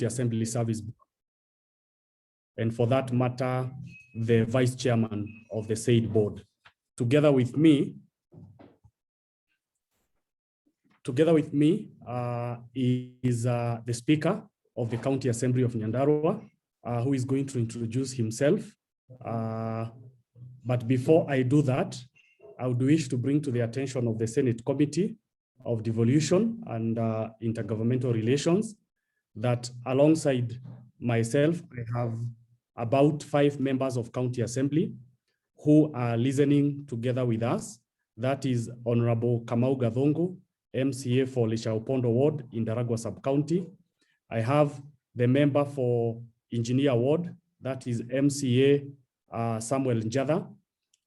Assembly Service Board. And for that matter, the vice chairman of the said board. Together with me is the Speaker of the County Assembly of Nyandarua, who is going to introduce himself. But before I do that, I would wish to bring to the attention of the Senate Committee of Devolution and Intergovernmental Relations that alongside myself, I have about 5 members of County Assembly who are listening together with us. That is Honorable Kamau Gathongo, MCA for Leshaupondo Ward in Ndegwa Sub-County. I have the member for Engineer Ward, that is MCA Samuel Njatha.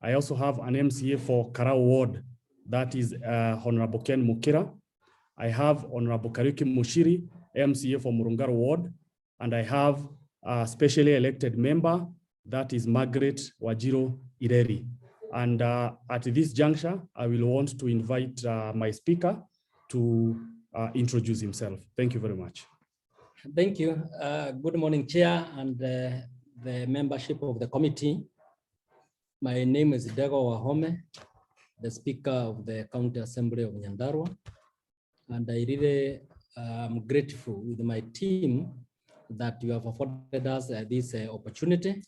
I also have an MCA for Karau Ward, that is Honorable Ken Mukira. I have Honorable Kariuki Mushiri, MCA for Murungaro Ward, and I have a specially elected member, that is Margaret Wajiro Ireri. And at this juncture, I will want to invite my speaker to introduce himself. Thank you very much. Thank you. Good morning, Chair and the membership of the committee. My name is Ndegwa Wahome, the Speaker of the County Assembly of Nyandarua. And I really am grateful with my team that you have afforded us this opportunity.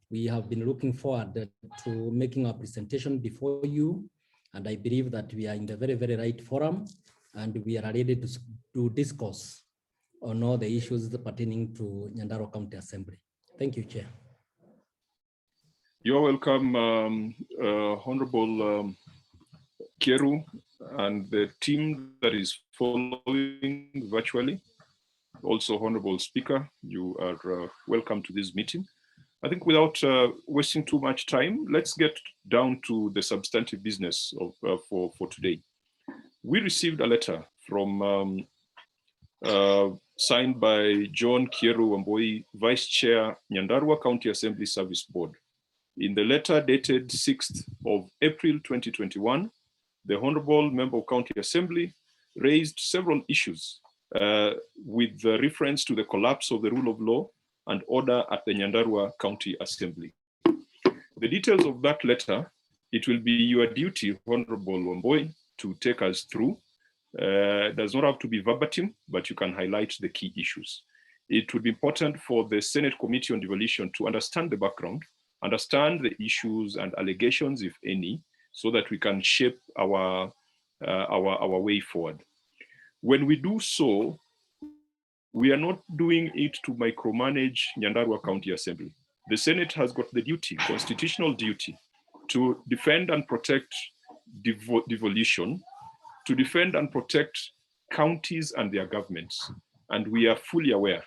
We have been looking forward to making our presentation before you. And I believe that we are in the very, very right forum and we are ready to discuss on all the issues pertaining to Nyandarua County Assembly. Thank you, Chair. You're welcome, Honorable Kieru and the team that is following virtually. Also, Honorable Speaker, you are welcome to this meeting. I think without wasting too much time, let's get down to the substantive business of, for today. We received a letter from signed by John Kieru Wamboi, Vice Chair, Nyandarua County Assembly Service Board. In the letter dated 6th of April 2021, the Honorable Member of County Assembly raised several issues with reference to the collapse of the rule of law and order at the Nyandarua County Assembly. The details of that letter, it will be your duty, Honorable Wamboi, to take us through. It does not have to be verbatim, but you can highlight the key issues. It would be important for the Senate Committee on Devolution to understand the background, understand the issues and allegations, if any, so that we can shape our way forward. When we do so, we are not doing it to micromanage Nyandarua County Assembly. The Senate has got the duty, constitutional duty, to defend and protect devolution, to defend and protect counties and their governments. And we are fully aware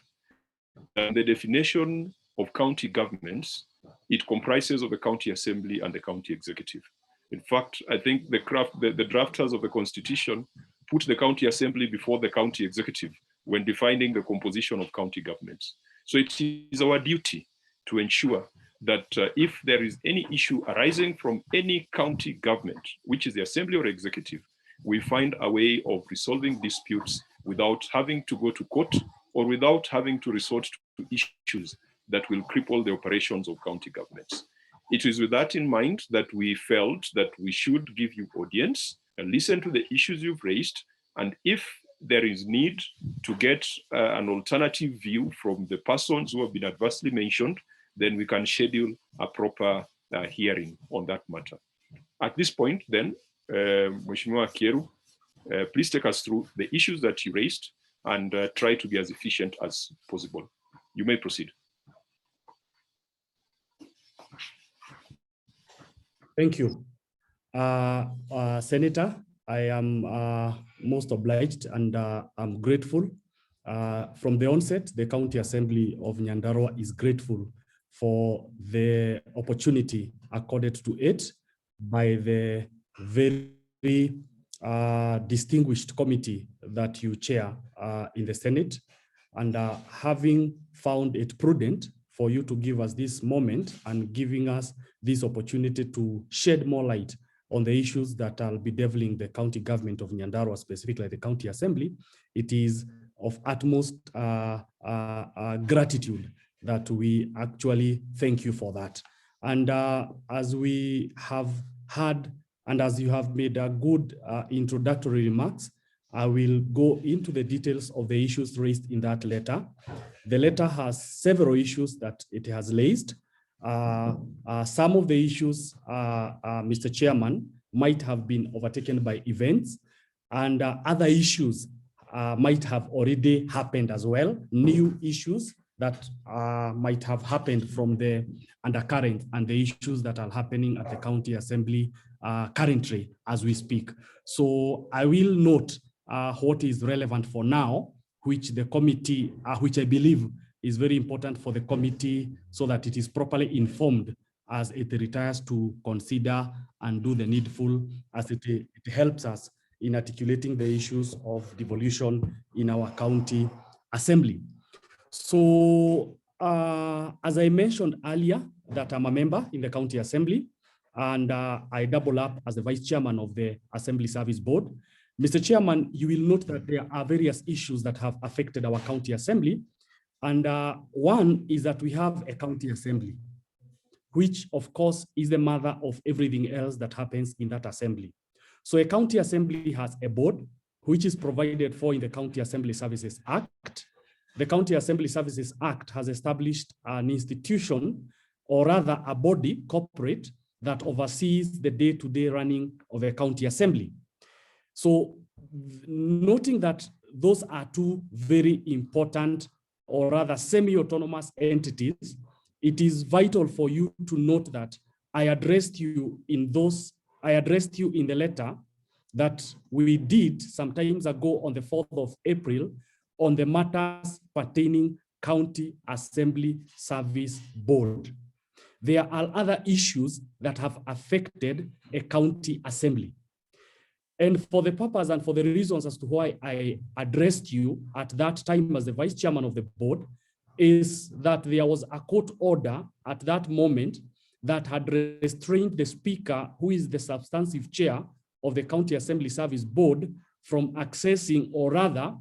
that the definition of county governments, it comprises of the county assembly and the county executive. In fact, I think the drafters of the constitution put the county assembly before the county executive when defining the composition of county governments. So it is our duty to ensure that if there is any issue arising from any county government, which is the assembly or executive, we find a way of resolving disputes without having to go to court or without having to resort to issues that will cripple the operations of county governments. It is with that in mind that we felt that we should give you audience and listen to the issues you've raised. And if there is need to get an alternative view from the persons who have been adversely mentioned, then we can schedule a proper hearing on that matter. At this point then, Mheshimiwa Kieru, please take us through the issues that you raised and try to be as efficient as possible. You may proceed. Thank you. Senator, I am most obliged and I'm grateful. From the onset, the County Assembly of Nyandarua is grateful for the opportunity accorded to it by the very distinguished committee that you chair in the Senate, and having found it prudent for you to give us this moment and giving us this opportunity to shed more light on the issues that I'll be deviling the county government of Nyandarua, specifically the County Assembly. It is of utmost gratitude that we actually thank you for that. And as we have had, and as you have made a good introductory remarks, I will go into the details of the issues raised in that letter. The letter has several issues that it has raised. Some of the issues, Mr. Chairman, might have been overtaken by events, and other issues might have already happened as well, new issues that might have happened from the undercurrent and the issues that are happening at the County Assembly currently as we speak. So I will note what is relevant for now, which the committee, which I believe is very important for the committee so that it is properly informed as it retires to consider and do the needful, as it helps us in articulating the issues of devolution in our county assembly. So as I mentioned earlier, that I'm a member in the county assembly, and I double up as the vice chairman of the Assembly Service Board. Mr. Chairman, you will note that there are various issues that have affected our county assembly. And one is that we have a county assembly, which of course is the mother of everything else that happens in that assembly. So a county assembly has a board, which is provided for in the County Assembly Services Act. The County Assembly Services Act has established an institution, or rather a body, corporate, that oversees the day-to-day running of a county assembly. So noting that those are two very important, or rather semi-autonomous entities, it is vital for you to note that I addressed you in the letter that we did some time ago on the 4th of April on the matters pertaining County Assembly Service Board. There are other issues that have affected a county assembly. And for the purpose and for the reasons as to why I addressed you at that time as the vice chairman of the board, is that there was a court order at that moment that had restrained the speaker, who is the substantive chair of the County Assembly Service Board, from accessing, or rather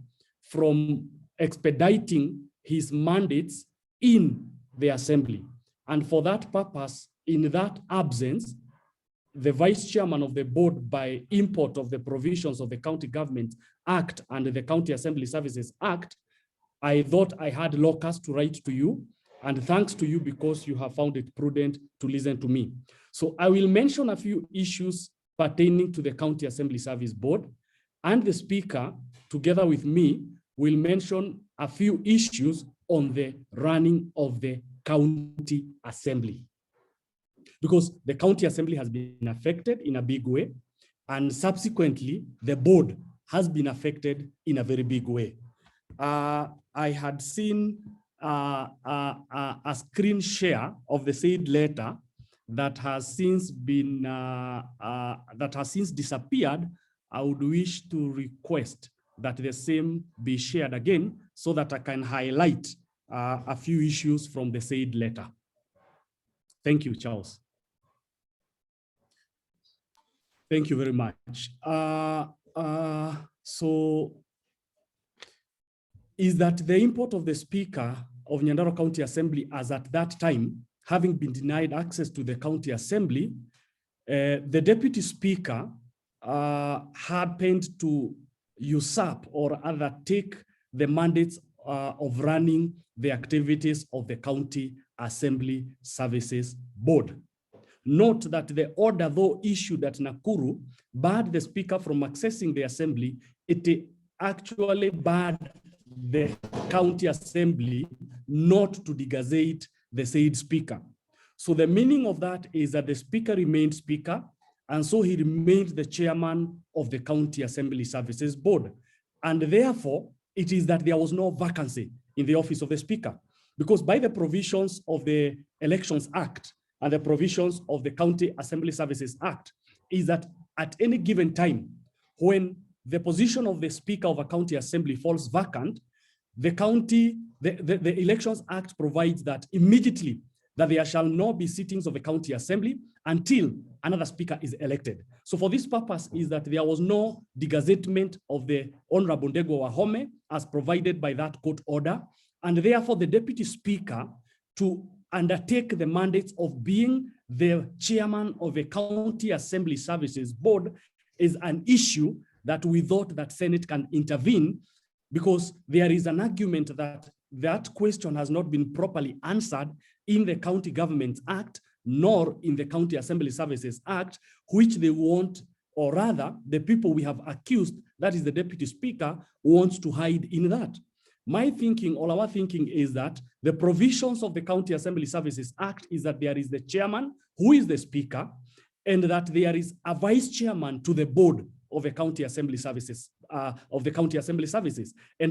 from expediting his mandates in the assembly. And for that purpose, in that absence, the vice chairman of the board, by import of the provisions of the County Government Act and the County Assembly Services Act, I thought I had locus to write to you, and thanks to you because you have found it prudent to listen to me. So I will mention a few issues pertaining to the County Assembly Service Board, and the speaker, together with me, will mention a few issues on the running of the county assembly. Because the county assembly has been affected in a big way, and subsequently the board has been affected in a very big way. I had seen a screen share of the said letter that has since been disappeared. I would wish to request that the same be shared again so that I can highlight a few issues from the said letter. Thank you, Charles. Thank you very much. So is that the import of the speaker of Nyandarua County Assembly, as at that time, having been denied access to the county assembly, the deputy speaker happened to usurp or rather take the mandates of running the activities of the County Assembly Services Board. Note that the order, though issued at Nakuru, barred the speaker from accessing the assembly. It actually barred the county assembly not to degazette the said speaker. So the meaning of that is that the speaker remained speaker, and so he remained the chairman of the County Assembly Services Board. And therefore, it is that there was no vacancy in the office of the speaker, because by the provisions of the Elections Act and the provisions of the County Assembly Services Act, is that at any given time, when the position of the speaker of a county assembly falls vacant, the Elections Act provides that immediately that there shall not be sittings of a county assembly until another speaker is elected. So for this purpose is that there was no degazettement of the Honorable Ndegwa Wahome as provided by that court order, and therefore the deputy speaker to undertake the mandates of being the chairman of a county assembly services board is an issue that we thought that Senate can intervene, because there is an argument that that question has not been properly answered in the County Government Act, nor in the County Assembly Services Act, which they want, or rather the people we have accused, that is the deputy speaker, wants to hide in that. My thinking, or our thinking, is that the provisions of the County Assembly Services Act is that there is the chairman, who is the speaker, and that there is a vice chairman to the board of a county assembly services, and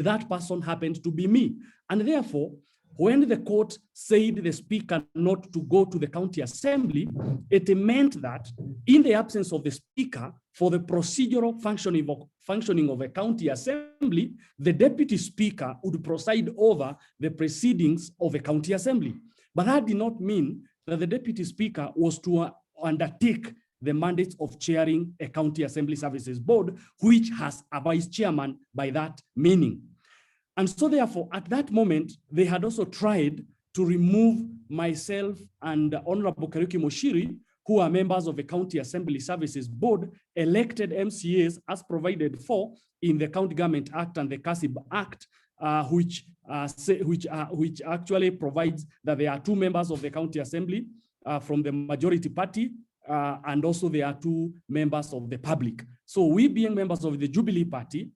that person happened to be me. And therefore, when the court said the speaker not to go to the county assembly, it meant that in the absence of the speaker, for the procedural functioning of a county assembly, the deputy speaker would preside over the proceedings of a county assembly. But that did not mean that the deputy speaker was to undertake the mandate of chairing a county assembly services board, which has a vice chairman by that meaning. And so therefore, at that moment, they had also tried to remove myself and Honorable Kariuki Mushiri, who are members of the County Assembly Services Board, elected MCAs as provided for in the County Government Act and the CASIB Act, which actually provides that there are 2 members of the County Assembly from the majority party, and also there are 2 members of the public. So we, being members of the Jubilee Party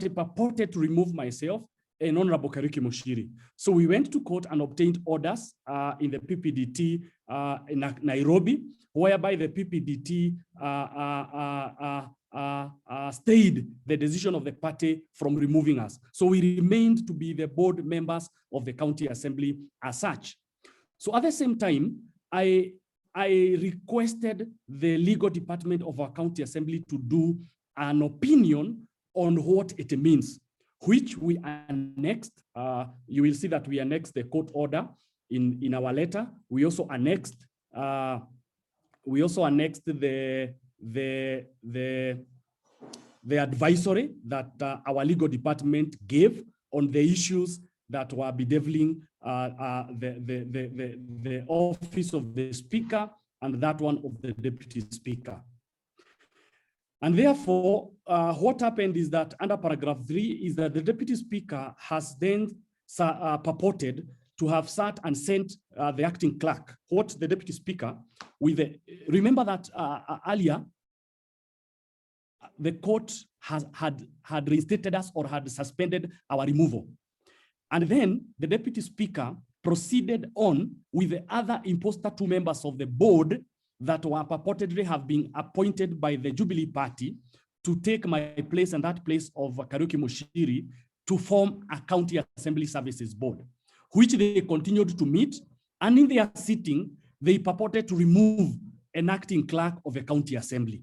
purported to remove myself and Honorable Kariuki Mushiri. So we went to court and obtained orders in the PPDT in Nairobi, whereby the PPDT stayed the decision of the party from removing us. So we remained to be the board members of the county assembly as such. So at the same time, I requested the legal department of our county assembly to do an opinion on what it means, which we annexed. You will see that we annexed the court order in our letter. We also annexed the advisory that our legal department gave on the issues that were bedeviling the office of the speaker and that one of the deputy speaker. And therefore, what happened is that under paragraph 3 is that the deputy speaker has then purported to have sat and sent the acting clerk, what the deputy speaker with the, remember that earlier, the court had reinstated us or had suspended our removal. And then the deputy speaker proceeded on with the other imposter 2 members of the board that were purportedly have been appointed by the Jubilee Party to take my place and that place of Kariuki Mushiri to form a county assembly services board, which they continued to meet. And in their sitting, they purported to remove an acting clerk of a county assembly.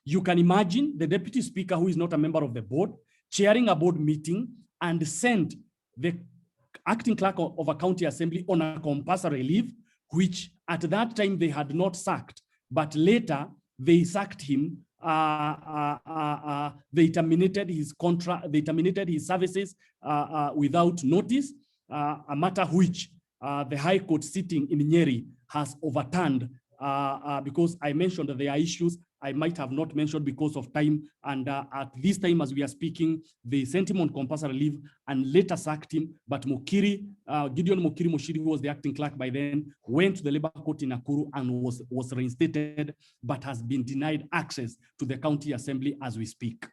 You can imagine the deputy speaker, who is not a member of the board, chairing a board meeting and sent the acting clerk of a county assembly on a compulsory leave, which at that time they had not sacked, but later they sacked him. They terminated his contract, they terminated his services without notice, a matter which the High Court sitting in Nyeri has overturned because I mentioned that there are issues I might have not mentioned because of time. And at this time, as we are speaking, they sent him on compulsory leave and later sacked him. But Gideon Mukiri Mushiri, who was the acting clerk by then, went to the labor court in Nakuru and was reinstated, but has been denied access to the county assembly as we speak.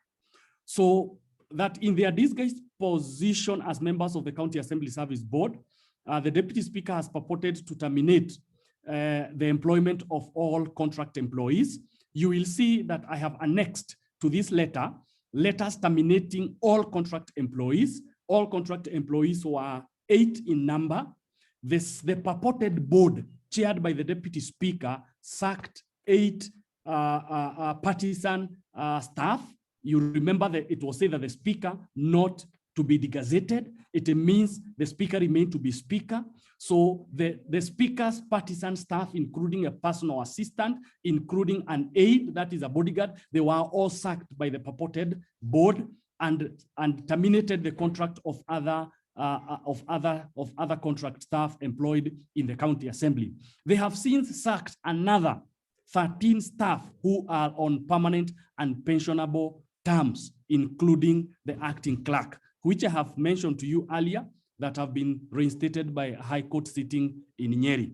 So that in their disguised position as members of the county assembly service board, the deputy speaker has purported to terminate the employment of all contract employees. You will see that I have annexed to this letter, letters terminating all contract employees. All contract employees were 8 in number. The purported board chaired by the deputy speaker sacked 8 partisan staff. You remember that it was said that the speaker not to be degazetted. It means the speaker remained to be speaker. So the speaker's partisan staff, including a personal assistant, including an aide, that is a bodyguard, they were all sacked by the purported board and terminated the contract of other contract staff employed in the county assembly. They have since sacked another 13 staff who are on permanent and pensionable terms, including the acting clerk, which I have mentioned to you earlier, that have been reinstated by a high court sitting in Nyeri.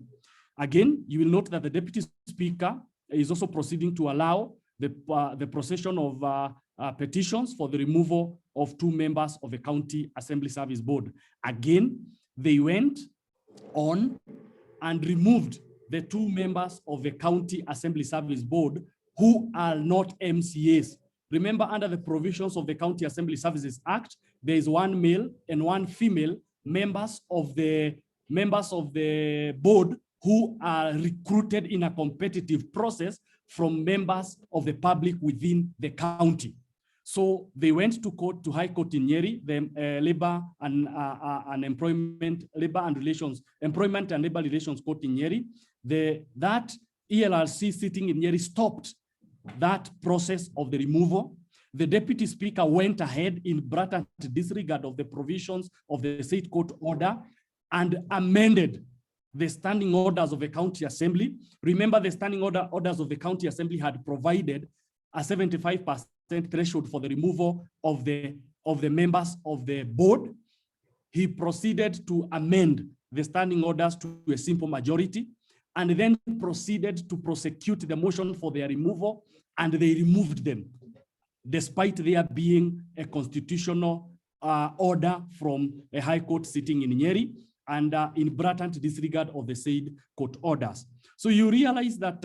Again, you will note that the deputy speaker is also proceeding to allow the procession of petitions for the removal of 2 members of the County Assembly Service Board. Again, they went on and removed the 2 members of the County Assembly Service Board who are not MCAs. Remember, under the provisions of the County Assembly Services Act, there is 1 male and 1 female members of the board who are recruited in a competitive process from members of the public within the county. So they went to court, to High Court in Nyeri, the Employment and Labor Relations Court in Nyeri. That ELRC sitting in Nyeri stopped that process of the removal. The deputy speaker went ahead in blatant disregard of the provisions of the state court order and amended the standing orders of the county assembly. Remember, the standing orders of the county assembly had provided a 75% threshold for the removal of the members of the board. He proceeded to amend the standing orders to a simple majority, and then proceeded to prosecute the motion for their removal, and they removed them, despite there being a constitutional order from a high court sitting in Nyeri, and in blatant disregard of the said court orders. So you realize that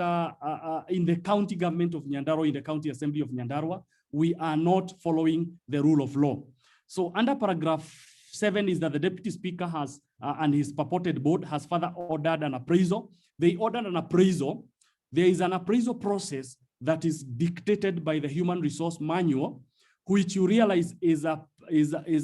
in the county government of Nyandarua, in the county assembly of Nyandarua, we are not following the rule of law. So under paragraph 7 is that the deputy speaker has, and his purported board has further ordered an appraisal. They ordered an appraisal. There is an appraisal process that is dictated by the Human Resource Manual, which you realize is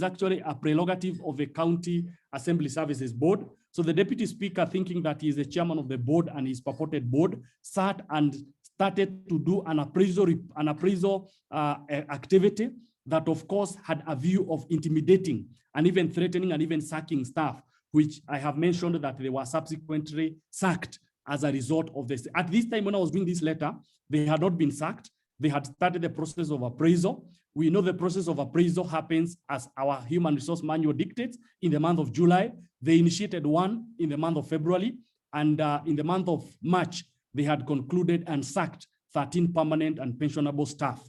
actually a prerogative of the County Assembly Services Board. So the deputy speaker, thinking that he is the chairman of the board and his purported board, sat and started to do an appraisal activity that, of course, had a view of intimidating and even threatening and even sacking staff, which I have mentioned that they were subsequently sacked as a result of this. At this time, when I was doing this letter, they had not been sacked. They had started the process of appraisal. We know the process of appraisal happens as our Human Resource Manual dictates in the month of July. They initiated one in the month of February, and in the month of March, they had concluded and sacked 13 permanent and pensionable staff.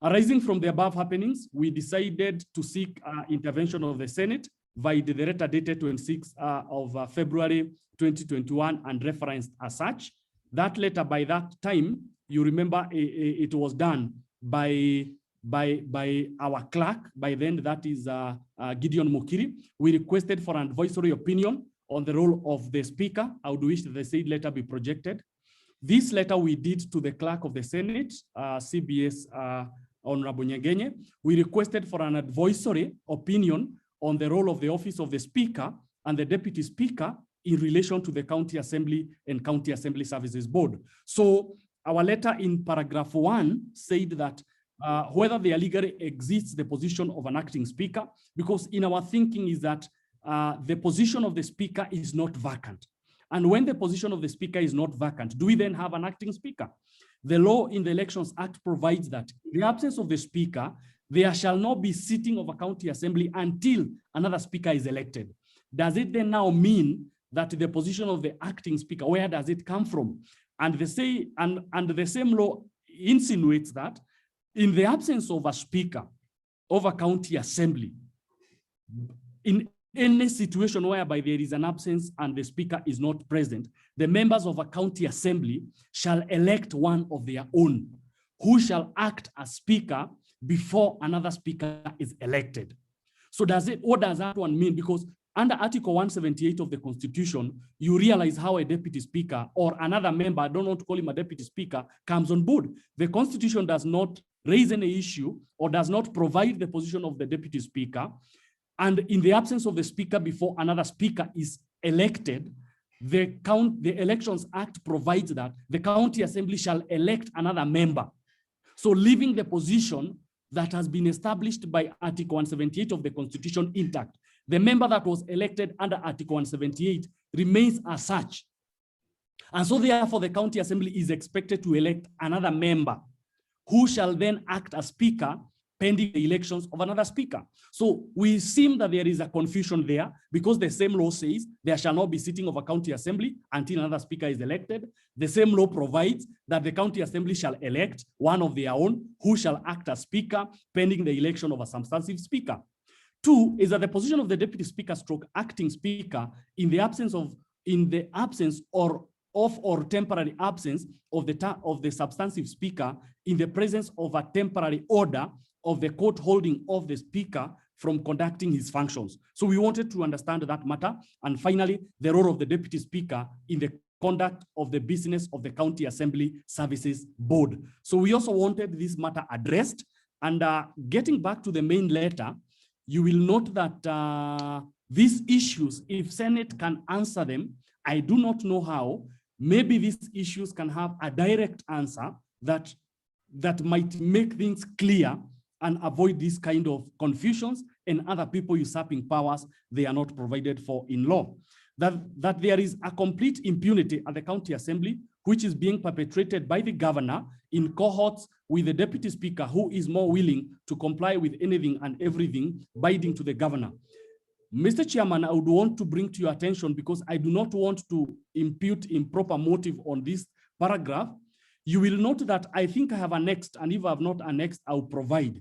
Arising from the above happenings, we decided to seek intervention of the Senate via the letter dated 26 of February 2021 and referenced as such. That letter, by that time, you remember it was done by our clerk. By then, that is Gideon Mukiri. We requested for an advisory opinion on the role of the speaker. I would wish that the said letter be projected. This letter we did to the clerk of the Senate, CBS Honorable Nyegenye. We requested for an advisory opinion on the role of the office of the speaker and the deputy speaker in relation to the county assembly and county assembly services board. So our letter in paragraph 1 said that whether there legally exists the position of an acting speaker, because in our thinking is that the position of the speaker is not vacant. And when the position of the speaker is not vacant, do we then have an acting speaker? The law in the Elections Act provides that in the absence of the speaker, there shall not be sitting of a county assembly until another speaker is elected. Does it then now mean that the position of the acting speaker, where does it come from? And the same law insinuates that in the absence of a speaker of a county assembly, in any situation whereby there is an absence and the speaker is not present, the members of a county assembly shall elect one of their own who shall act as speaker before another speaker is elected. So what does that one mean? Because under Article 178 of the Constitution, you realize how a deputy speaker or another member, I don't want to call him a deputy speaker, comes on board. The Constitution does not raise any issue or does not provide the position of the deputy speaker, and in the absence of the speaker before another speaker is elected, the Elections Act provides that the county assembly shall elect another member. So leaving the position that has been established by Article 178 of the Constitution intact. The member that was elected under Article 178 remains as such. And so therefore the county assembly is expected to elect another member who shall then act as speaker pending the elections of another speaker. So we seem that there is a confusion there because the same law says there shall not be sitting of a county assembly until another speaker is elected. The same law provides that the county assembly shall elect one of their own who shall act as speaker pending the election of a substantive speaker. Two is that the position of the deputy speaker stroke acting speaker in the absence or temporary absence of the substantive speaker in the presence of a temporary order of the court holding of the speaker from conducting his functions. So we wanted to understand that matter. And finally, the role of the deputy speaker in the conduct of the business of the County Assembly Services Board. So we also wanted this matter addressed. And getting back to the main letter, you will note that these issues, if Senate can answer them, I do not know how. Maybe these issues can have a direct answer that might make things clear and avoid this kind of confusions and other people usurping powers they are not provided for in law. That there is a complete impunity at the county assembly, which is being perpetrated by the governor in cohorts with the deputy speaker who is more willing to comply with anything and everything binding to the governor. Mr. Chairman, I would want to bring to your attention, because I do not want to impute improper motive on this paragraph. You will note that I think I have annexed, and if I have not annexed, I'll provide.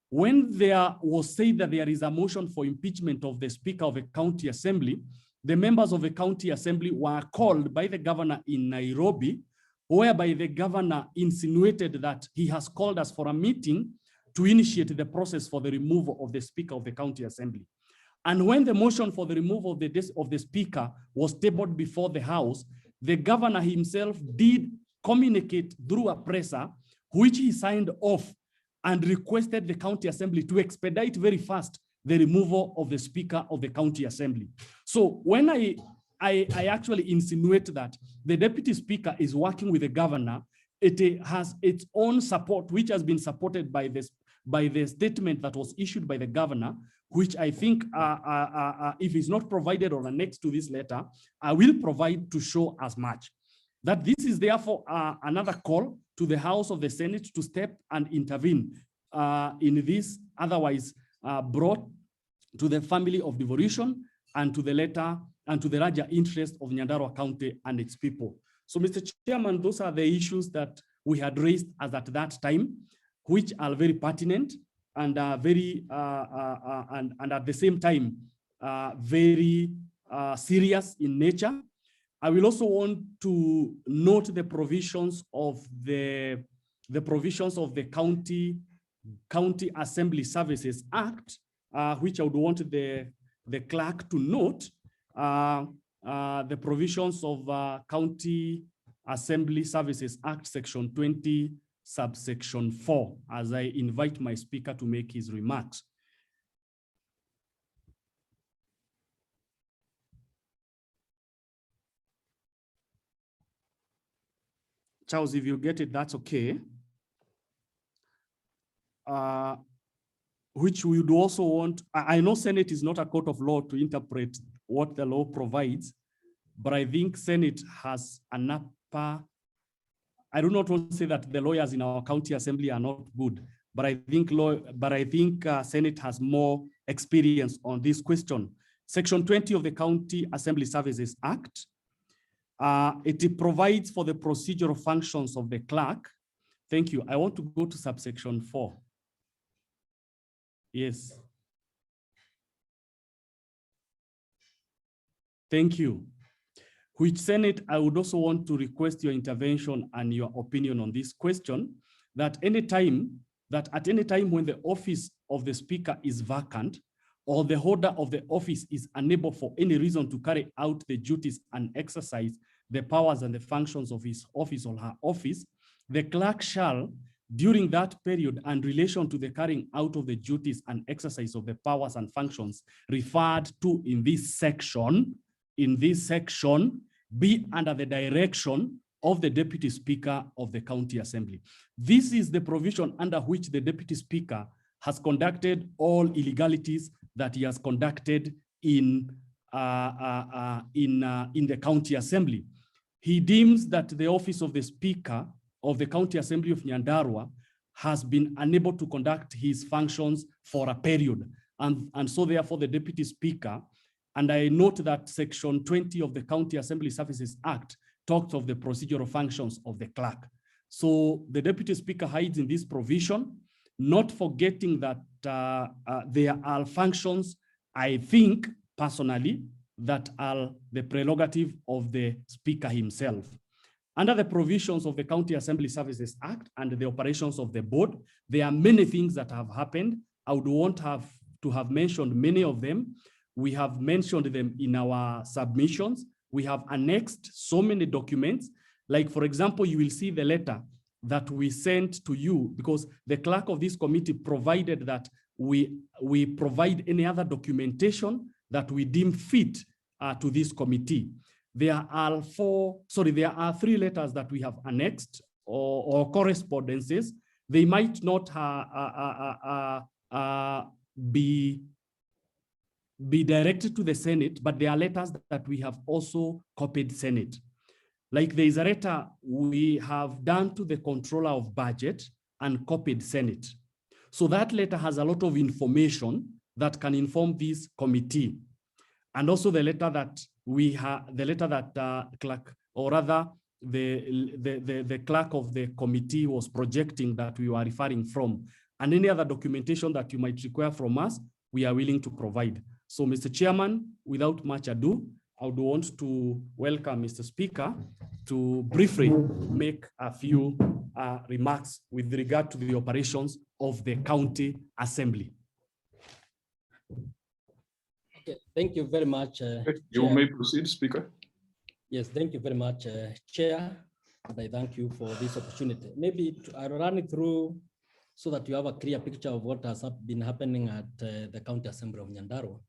When there was said that there is a motion for impeachment of the Speaker of a county assembly, the members of the county assembly were called by the governor in Nairobi, whereby the governor insinuated that he has called us for a meeting to initiate the process for the removal of the Speaker of the county assembly. And when the motion for the removal of the speaker was tabled before the House, the governor himself did communicate through a presser, which he signed off and requested the county assembly to expedite very fast the removal of the Speaker of the county assembly. So when I actually insinuate that the deputy speaker is working with the governor, it has its own support, which has been supported by the statement that was issued by the governor, which I think if it's not provided or annexed to this letter, I will provide to show as much. That this is therefore another call to the House of the Senate to step and intervene in this otherwise brought to the family of devolution and to the letter and to the larger interest of Nyandarua County and its people. So, Mr. Chairman, those are the issues that we had raised as at that time, which are very pertinent and very and at the same time very serious in nature. I will also want to note the provisions of the County Assembly Services Act, which I would want the clerk to note. The provisions of County Assembly Services Act, Section 20, subsection 4, as I invite my speaker to make his remarks. Charles, if you get it, that's okay. Which we would also want, I know Senate is not a court of law to interpret what the law provides, but I think Senate has an upper, I do not want to say that the lawyers in our county assembly are not good, but I think Senate has more experience on this question. Section 20 of the County Assembly Services Act, it provides for the procedural functions of the clerk. Thank you. I want to go to subsection 4. Yes. Thank you. Which Senate, I would also want to request your intervention and your opinion on this question, that at any time when the office of the speaker is vacant, or the holder of the office is unable for any reason to carry out the duties and exercise the powers and the functions of his office or her office, the clerk shall, during that period and relation to the carrying out of the duties and exercise of the powers and functions referred to in this section, be under the direction of the Deputy Speaker of the County Assembly. This is the provision under which the Deputy Speaker has conducted all illegalities that he has conducted in the County Assembly. He deems that the office of the Speaker of the County Assembly of Nyandarua has been unable to conduct his functions for a period. And so therefore the Deputy Speaker, and I note that Section 20 of the County Assembly Services Act talks of the procedural functions of the clerk. So the Deputy Speaker hides in this provision, not forgetting that there are functions, I think personally, that are the prerogative of the Speaker himself. Under the provisions of the County Assembly Services Act and the operations of the board, there are many things that have happened. I would want to have mentioned many of them. We have mentioned them in our submissions. We have annexed so many documents. Like, for example, you will see the letter that we sent to you, because the clerk of this committee provided that we provide any other documentation that we deem fit to this committee. There are 3 letters that we have annexed or correspondences. They might not be directed to the Senate, but they are letters that we have also copied Senate. Like there is a letter we have done to the controller of budget and copied Senate. So that letter has a lot of information that can inform this committee. And also the letter that clerk, or rather the clerk of the committee was projecting that we were referring from, and any other documentation that you might require from us, we are willing to provide. So, Mr. Chairman, without much ado, I would want to welcome Mr. Speaker to briefly make a few remarks with regard to the operations of the County Assembly. Okay, thank you very much. You Chair. may proceed, Speaker. Yes, thank you very much, Chair. And I thank you for this opportunity. Maybe I'll run it through so that you have a clear picture of what has been happening at the County Assembly of Nyandarua.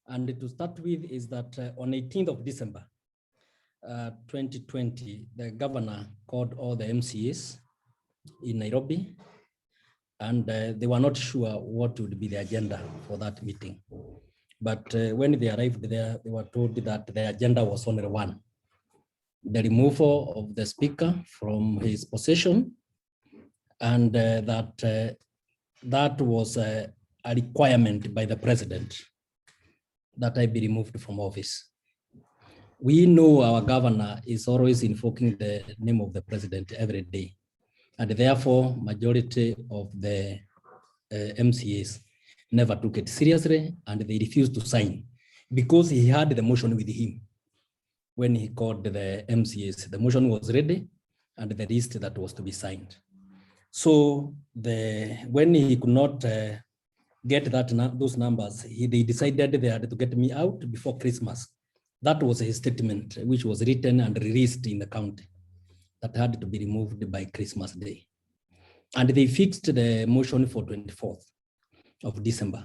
And to start with is that on 18th of December, 2020, the governor called all the MCAs in Nairobi, and they were not sure what would be the agenda for that meeting. But when they arrived there, they were told that the agenda was only one: the removal of the Speaker from his position, and that was a requirement by the President that I be removed from office. We know our governor is always invoking the name of the President every day, and therefore majority of the MCAs never took it seriously, and they refused to sign because he had the motion with him. When he called the MCAs, the motion was ready and the list that was to be signed. So when he could not get those numbers, they decided they had to get me out before Christmas. That was his statement, which was written and released in the county, that had to be removed by Christmas Day. And they fixed the motion for 24th of December.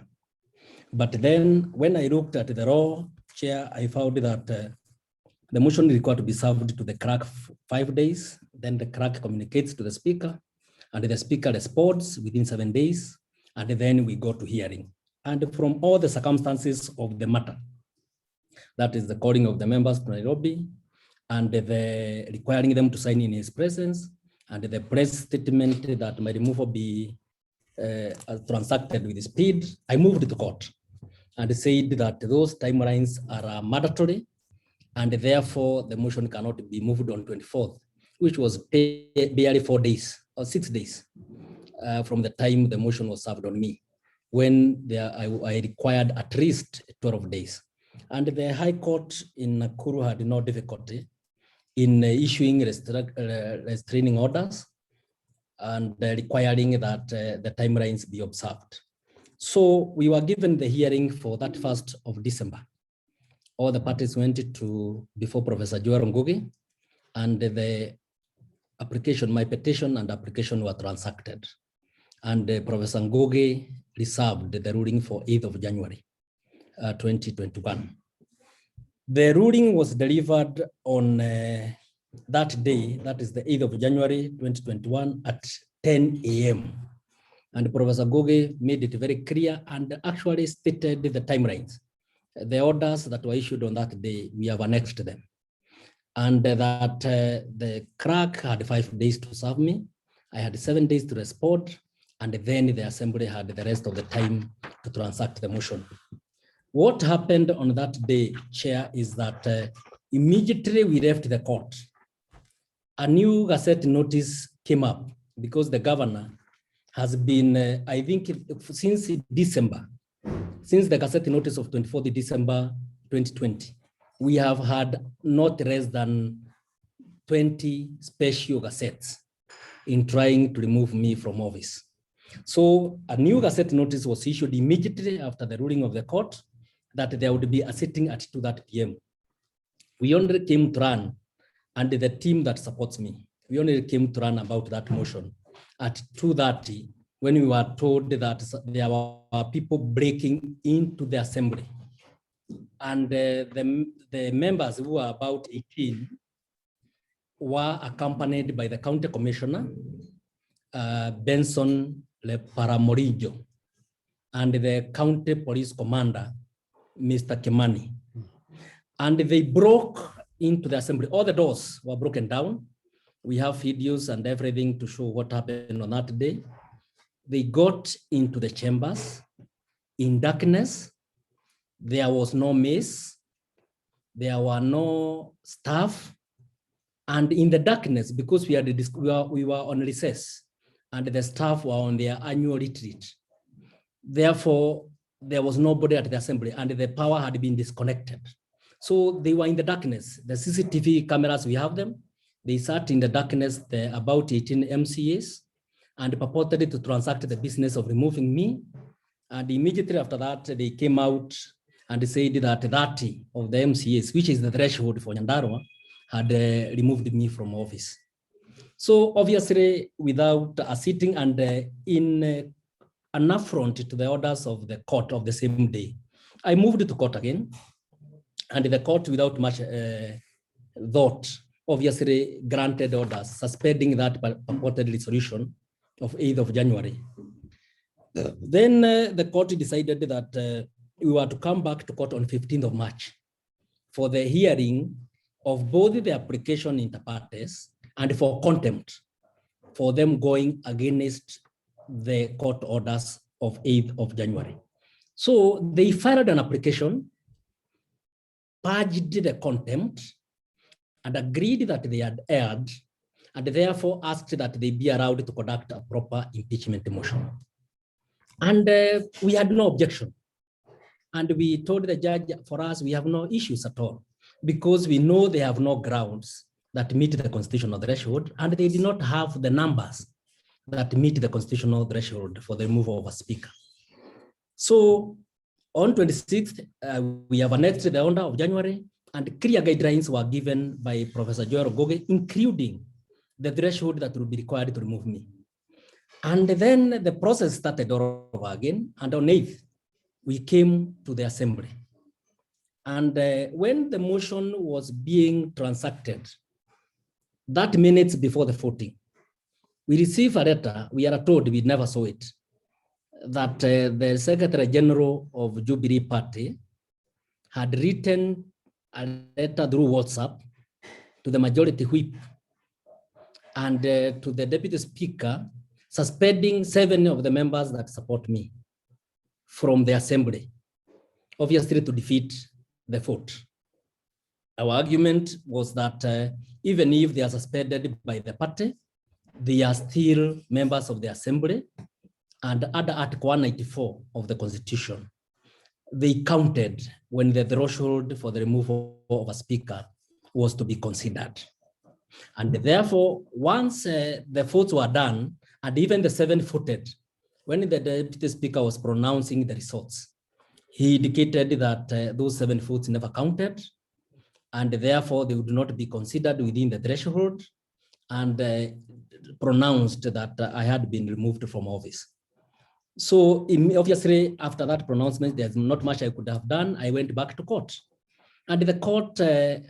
But then when I looked at the law, Chair, I found that the motion required to be served to the clerk 5 days. Then the clerk communicates to the Speaker, and the Speaker responds within 7 days. And then we go to hearing. And from all the circumstances of the matter, that is the calling of the members to Nairobi, and the requiring them to sign in his presence, and the press statement that my removal be transacted with speed, I moved to court and said that those timelines are mandatory, and therefore the motion cannot be moved on 24th, which was barely 4 days or 6 days. From the time the motion was served on me, when I required at least 12 days. And the High Court in Nakuru had no difficulty in issuing restraining orders and requiring that the timelines be observed. So we were given the hearing for that 1st of December. All the parties went before Professor Joel Ngugi, and the application, my petition and application were transacted. And Professor Ngoge reserved the ruling for 8th of January, 2021. The ruling was delivered on that day, that is the 8th of January, 2021 at 10 a.m. And Professor Ngoge made it very clear and actually stated the timelines. The orders that were issued on that day, we have annexed them. And that the clerk had 5 days to serve me. I had 7 days to respond. And then the assembly had the rest of the time to transact the motion. What happened on that day, Chair, is that immediately we left the court. A new Gazette notice came up because the governor has been, I think, since December, since the Gazette notice of 24th December 2020, we have had not less than 20 special gazettes in trying to remove me from office. So a new Gazette notice was issued immediately after the ruling of the court that there would be a sitting at 2:30 p.m. We only came to run, and the team that supports me, we only came to run about that motion at 2:30 when we were told that there were people breaking into the assembly. And the members, who were about 18, were accompanied by the county commissioner, Benson Le Paramorillo, and the county police commander, Mr. Kimani. And they broke into the assembly. All the doors were broken down. We have videos and everything to show what happened on that day. They got into the chambers in darkness. There was no mace. There were no staff. And in the darkness, because we were on recess and the staff were on their annual retreat. Therefore, there was nobody at the assembly and the power had been disconnected. So they were in the darkness. The CCTV cameras, we have them. They sat in the darkness, about 18 MCAs, and purported to transact the business of removing me. And immediately after that, they came out and said that 30 of the MCAs, which is the threshold for Nyandarua, had removed me from office. So obviously, without a sitting and in an affront to the orders of the court of the same day, I moved to court again. And the court, without much thought, obviously granted orders suspending that purported resolution of 8th of January. Then the court decided that we were to come back to court on 15th of March for the hearing of both the application inter partes and for contempt for them going against the court orders of 8th of January. So they filed an application, purged the contempt, and agreed that they had erred, and therefore asked that they be allowed to conduct a proper impeachment motion. And we had no objection. And we told the judge, for us, we have no issues at all, because we know they have no grounds that meet the constitutional threshold, and they did not have the numbers that meet the constitutional threshold for the removal of a speaker. So on 26th, we have annexed the order of January, and clear guidelines were given by Professor Joel Ngoge, including the threshold that would be required to remove me. And then the process started all over again, and on 8th, we came to the assembly. And when the motion was being transacted, that minutes before the voting, we received a letter, we are told, we never saw it, that the Secretary General of Jubilee Party had written a letter through WhatsApp to the majority whip and to the Deputy Speaker, suspending 7 of the members that support me from the assembly, obviously to defeat the vote. Our argument was that even if they are suspended by the party, they are still members of the assembly, and under Article 194 of the Constitution, they counted when the threshold for the removal of a speaker was to be considered. And therefore, once the votes were done, and even the 7 voted, when the Deputy Speaker was pronouncing the results, he indicated that those 7 votes never counted, and therefore they would not be considered within the threshold, and pronounced that I had been removed from office. So obviously, after that pronouncement, there's not much I could have done. I went back to court. And the court,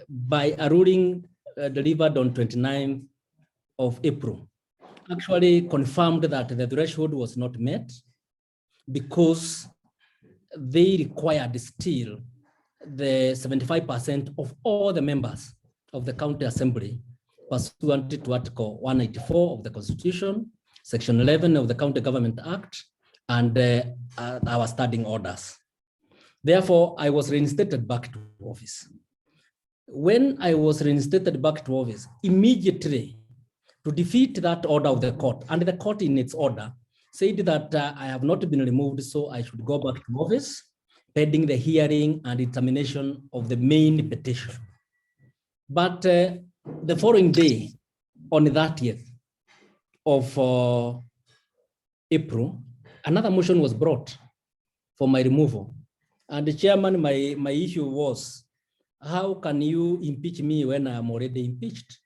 by a ruling delivered on 29th of April, actually confirmed that the threshold was not met because they required still the 75% of all the members of the county assembly pursuant to Article 194 of the Constitution, Section 11 of the County Government Act, and our standing orders. Therefore, I was reinstated back to office. When I was reinstated back to office, immediately to defeat that order of the court, and the court in its order said that I have not been removed, so I should go back to office, pending the hearing and determination of the main petition. But the following day, on the 30th of April, another motion was brought for my removal. And the chairman, my issue was, how can you impeach me when I'm already impeached?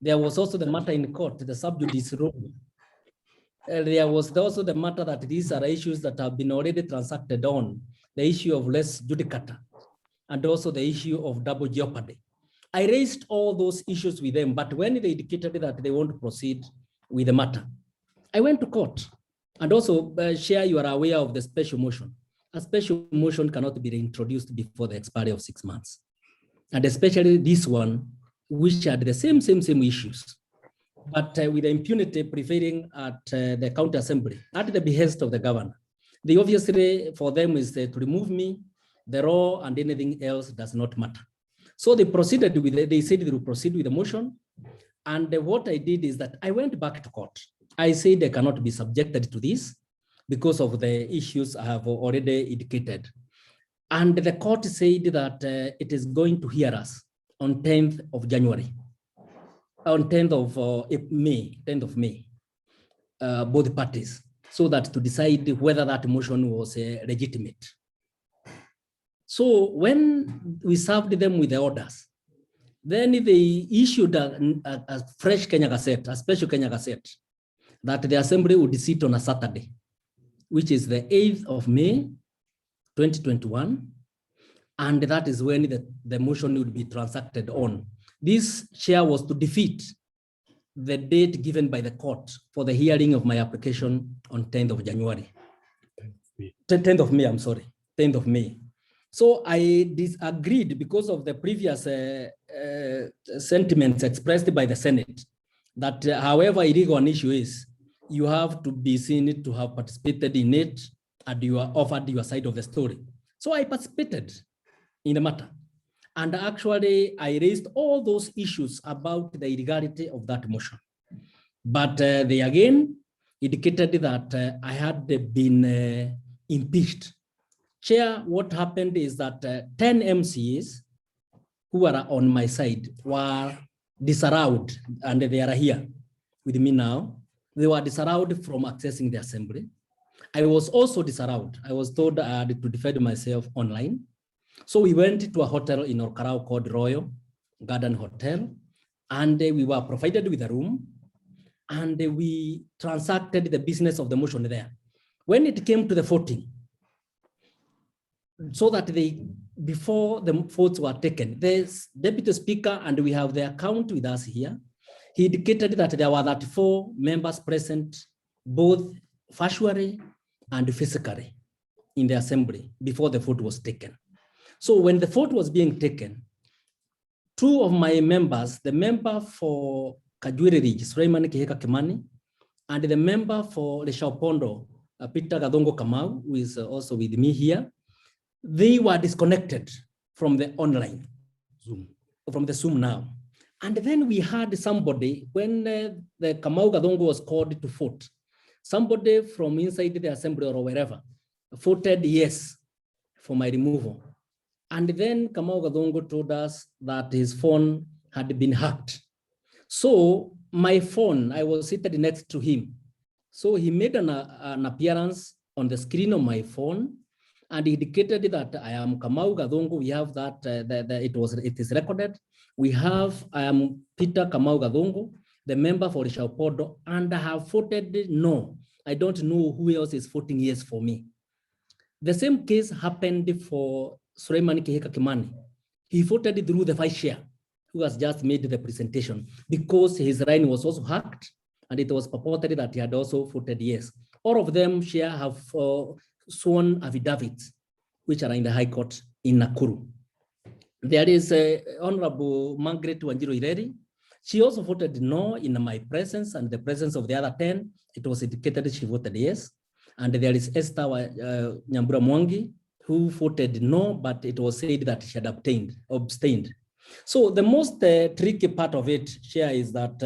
There was also the matter in court, the sub judice ruling. There was also the matter that these are issues that have been already transacted on, the issue of res judicata, and also the issue of double jeopardy. I raised all those issues with them, but when they indicated that they want to proceed with the matter, I went to court. And also, Chair, you are aware of the special motion. A special motion cannot be reintroduced before the expiry of 6 months. And especially this one, which had the same issues, but with the impunity prevailing at the county assembly, at the behest of the governor. They obviously, for them, is to remove me, the law and anything else does not matter. So they proceeded with it. They said they will proceed with the motion. And what I did is that I went back to court. I said they cannot be subjected to this because of the issues I have already indicated. And the court said that it is going to hear us on 10th of January, on 10th of May, both parties, so that to decide whether that motion was legitimate. So when we served them with the orders, then they issued a fresh Kenya Gazette, a special Kenya Gazette, that the assembly would sit on a Saturday, which is the 8th of May, 2021. And that is when the motion would be transacted on. This, Chair, was to defeat the date given by the court for the hearing of my application on 10th of January. 10th of May, I'm sorry, 10th of May. So I disagreed because of the previous sentiments expressed by the Senate, that however illegal an issue is, you have to be seen to have participated in it and you are offered your side of the story. So I participated in the matter. And actually, I raised all those issues about the illegality of that motion. But they again indicated that I had been impeached. Chair, what happened is that 10 MCs who are on my side were disallowed, and they are here with me now. They were disallowed from accessing the assembly. I was also disallowed. I was told I had to defend myself online. So we went to a hotel in Orkarao called Royal Garden Hotel, and we were provided with a room, and we transacted the business of the motion there. When it came to the voting, so that before the votes were taken, the Deputy Speaker, and we have the account with us here, he indicated that there were 34 members present, both virtually and physically in the assembly before the vote was taken. So when the vote was being taken, two of my members, the member for Kajwiri Ridge, Suleiman Kiheka Kimani, and the member for Leshapondo, Peter Gadongo Kamau, who is also with me here, they were disconnected from the online Zoom, from the Zoom now. And then we had somebody, when the Kamau Gadongo was called to vote, somebody from inside the assembly or wherever voted yes for my removal. And then Kamau Gadongo told us that his phone had been hacked. So my phone, I was seated next to him. So he made an appearance on the screen of my phone, and he indicated that I am Kamau Gadongo. We have that, it is recorded. We have, I am Peter Kamau Gadongo. the member for Shapodo, and I have voted no. I don't know who else is voting yes for me. The same case happened for Suleiman Kihika Kimani. He voted through the vice chair, who has just made the presentation, because his line was also hacked, and it was purported that he had also voted yes. All of them have sworn affidavits, which are in the High Court in Nakuru. There is Honorable Margaret Wanjiru Ireri. She also voted no in my presence and the presence of the other 10. It was indicated she voted yes. And there is Esther Nyambura Mwangi, who voted no, but it was said that she had abstained. So the most tricky part of it, Chair, is that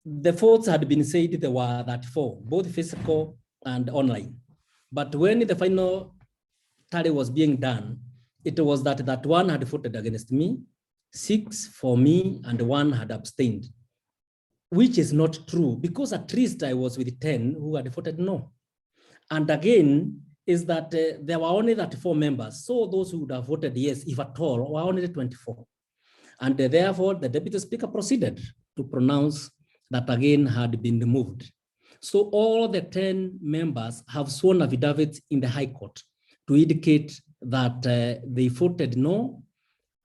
the votes had been said there were 34, both physical and online. But when the final tally was being done, it was that one had voted against me, 6 for me, and 1 had abstained, which is not true, because at least I was with 10 who had voted no. And again, is that there were only 34 members. So those who would have voted yes, if at all, were only 24. And therefore, the Deputy Speaker proceeded to pronounce that again had been removed. So all the 10 members have sworn affidavits in the High Court to indicate that they voted no,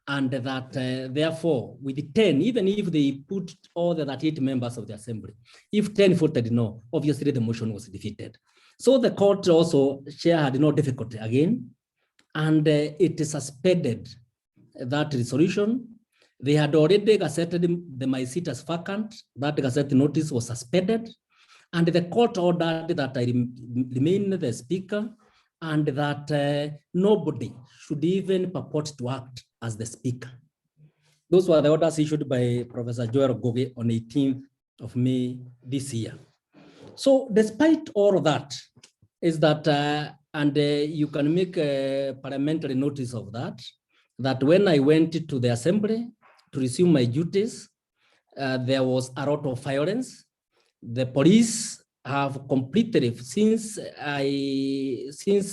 and that therefore with the 10, even if they put all the 38 members of the assembly, if 10 voted no, obviously the motion was defeated. So the court also, Chair, had no difficulty again, and it suspended that resolution. They had already gazetted my seat as vacant. That gazette notice was suspended, and the court ordered that I remain the speaker, and that nobody should even purport to act as the speaker. Those were the orders issued by Professor Joel Goge on 18th of May this year. So despite all of that, is that, and you can make a parliamentary notice of that, that when I went to the assembly to resume my duties, there was a lot of violence. The police have completely, since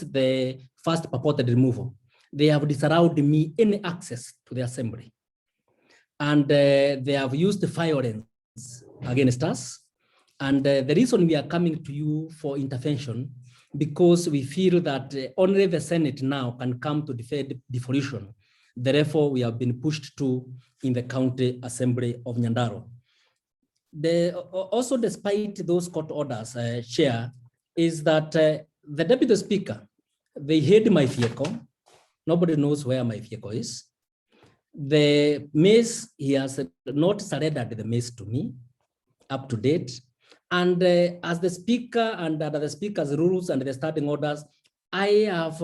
the first purported removal, they have disallowed me any access to the assembly. And they have used violence against us. And the reason we are coming to you for intervention, because we feel that only the Senate now can come to defend devolution. Therefore, we have been pushed to in the County Assembly of Nyandarua. Also, despite those court orders, Chair, is that the Deputy Speaker, they hid my vehicle. Nobody knows where my vehicle is. The mace, he has not surrendered the mace to me, up to date. And as the Speaker and under the Speaker's rules and the standing orders, I have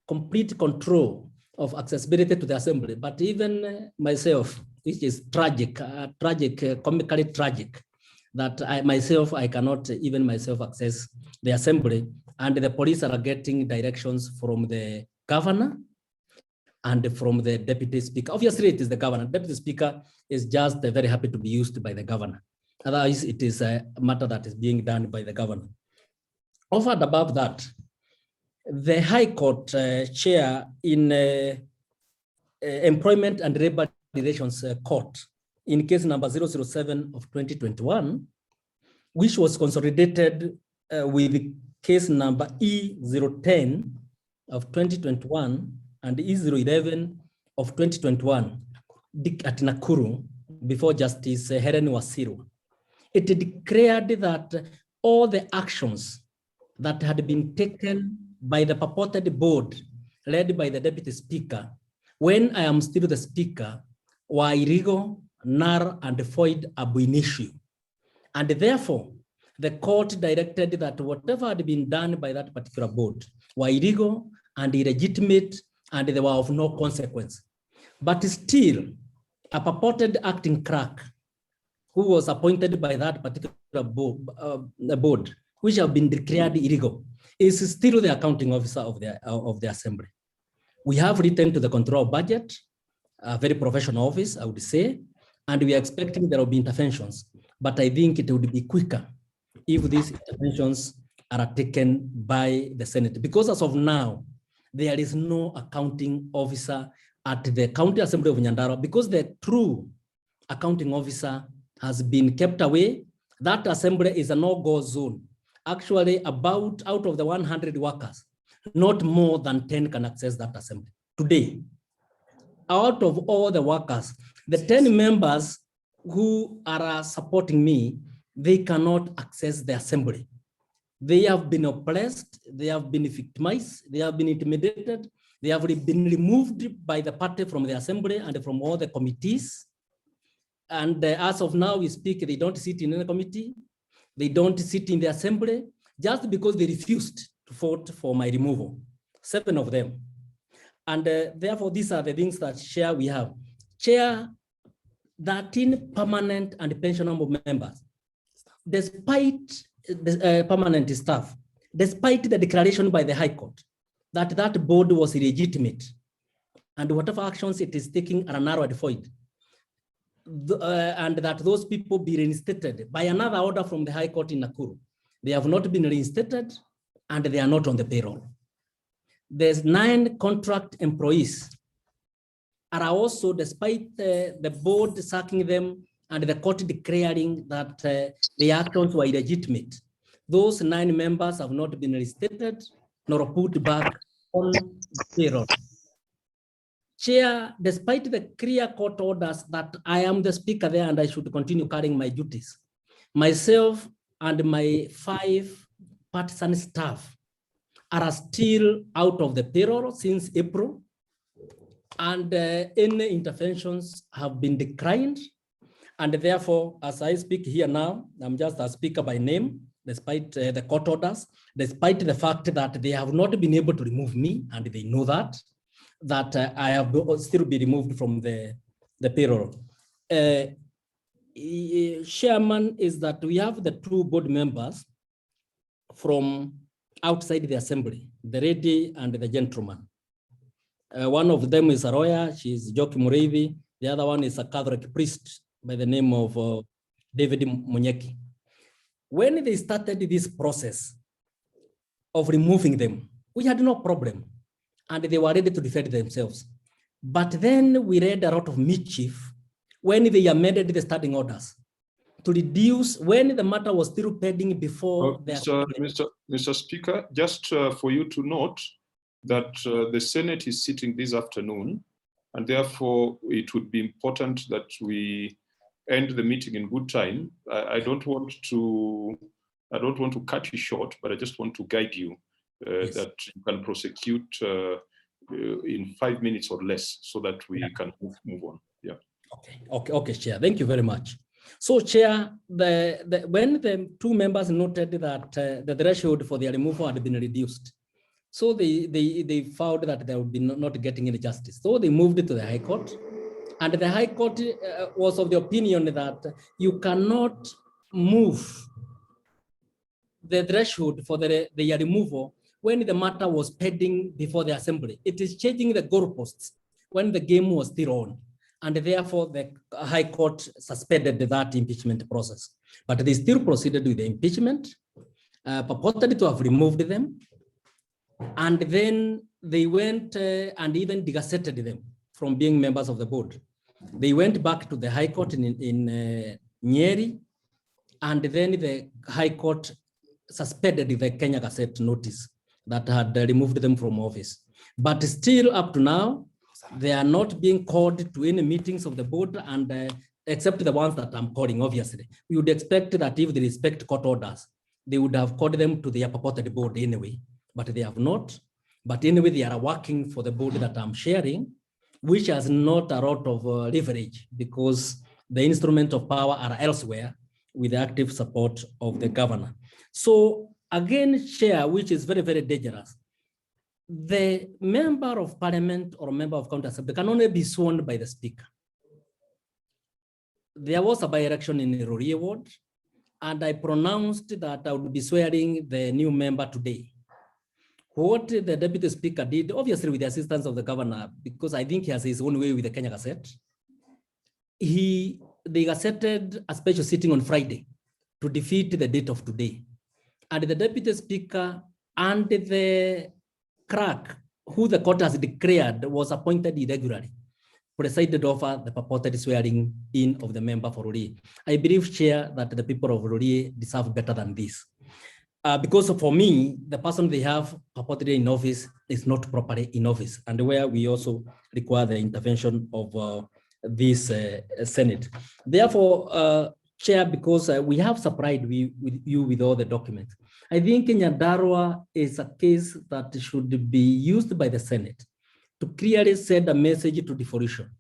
complete control of accessibility to the assembly. But even myself, which is tragic, comically tragic, that I cannot even myself access the assembly, and the police are getting directions from the governor and from the Deputy Speaker. Obviously, it is the governor. Deputy Speaker is just very happy to be used by the governor. Otherwise, it is a matter that is being done by the governor. Over and above that, the High Court Chair in Employment and Labor Relations Court in case number 007 of 2021, which was consolidated with case number E010 of 2021 and E011 of 2021 at Nakuru before Justice Helen Wasiru. It declared that all the actions that had been taken by the purported board led by the Deputy Speaker when I am still the Speaker were illegal, null, and void ab initio. And therefore, the court directed that whatever had been done by that particular board were illegal and illegitimate, and they were of no consequence. But still, a purported acting clerk who was appointed by that particular board, which have been declared illegal, is still the accounting officer of the assembly. We have written to the control budget, a very professional office, I would say, and we are expecting there will be interventions. But I think it would be quicker if these interventions are taken by the Senate, because as of now, there is no accounting officer at the County Assembly of Nyandarua, because the true accounting officer has been kept away. That assembly is a no-go zone. Actually, out of the 100 workers, not more than 10 can access that assembly. Today, out of all the workers, the 10 members who are supporting me, they cannot access the assembly. They have been oppressed, they have been victimized, they have been intimidated, they have been removed by the party from the assembly and from all the committees. And as of now we speak, they don't sit in any committee, they don't sit in the assembly, just because they refused to vote for my removal, 7 of them. And therefore, these are the things that Chair we have. Chair, 13 permanent and pensionable members, despite the permanent staff, despite the declaration by the High Court that that board was illegitimate, and whatever actions it is taking are narrow and void, and that those people be reinstated by another order from the High Court in Nakuru. They have not been reinstated, and they are not on the payroll. There's 9 contract employees are also, despite the board sacking them and the court declaring that the actions were illegitimate, those 9 members have not been reinstated nor put back on the payroll. Chair, despite the clear court orders that I am the speaker there and I should continue carrying my duties, myself and my 5 partisan staff are still out of the payroll since April, and any interventions have been declined. And therefore, as I speak here now, I'm just a speaker by name, despite the court orders, despite the fact that they have not been able to remove me, and they know that I have still been removed from the payroll. Chairman, is that we have the 2 board members from outside the assembly, the lady and the gentleman. One of them is a lawyer, she's Joki Mureithi. The other one is a Catholic priest by the name of David Munyeki. When they started this process of removing them, we had no problem, and they were ready to defend themselves. But then we read a lot of mischief when they amended the standing orders to reduce, when the matter was still pending before. Mr. Speaker, just for you to note that the Senate is sitting this afternoon, and therefore it would be important that we end the meeting in good time. I don't want to cut you short, but I just want to guide you Yes. that you can prosecute in 5 minutes or less, so that we can move on. Yeah. Okay, Chair. Thank you very much. So, Chair, when the 2 members noted that the threshold for their removal had been reduced, so they found that they would be not getting any justice. So they moved it to the High Court, and the High Court was of the opinion that you cannot move the threshold for the removal when the matter was pending before the assembly. It is changing the goalposts when the game was still on, and therefore the High Court suspended that impeachment process. But they still proceeded with the impeachment, purported to have removed them, and then they went and even degazetted them from being members of the board. They went back to the High Court in Nyeri, and then the High Court suspended the Kenya Gazette notice that had removed them from office. But still up to now, they are not being called to any meetings of the board, and except the ones that I'm calling, obviously. We would expect that if they respect court orders, they would have called them to their purported board anyway, but they have not. But anyway, they are working for the board that I'm sharing, which has not a lot of leverage, because the instrument of power are elsewhere with the active support of the governor. So again, Chair, which is very, very dangerous, the member of parliament or member of county assembly can only be sworn by the speaker. There was a by-election in Rorye ward, and I pronounced that I would be swearing the new member today. What the deputy speaker did, obviously with the assistance of the governor, because I think he has his own way with the Kenya Gazette, they gazetted a special sitting on Friday to defeat the date of today. And the deputy speaker and the clerk, who the court has declared was appointed irregularly, presided over the purported swearing in of the member for Ruri. I believe, Chair, that the people of Ruri deserve better than this. Because for me, the person they have purportedly in office is not properly in office, and where we also require the intervention of this Senate. Therefore, Chair, because we have supplied you with all the documents, I think Nyandarua is a case that should be used by the Senate to clearly send a message to devolution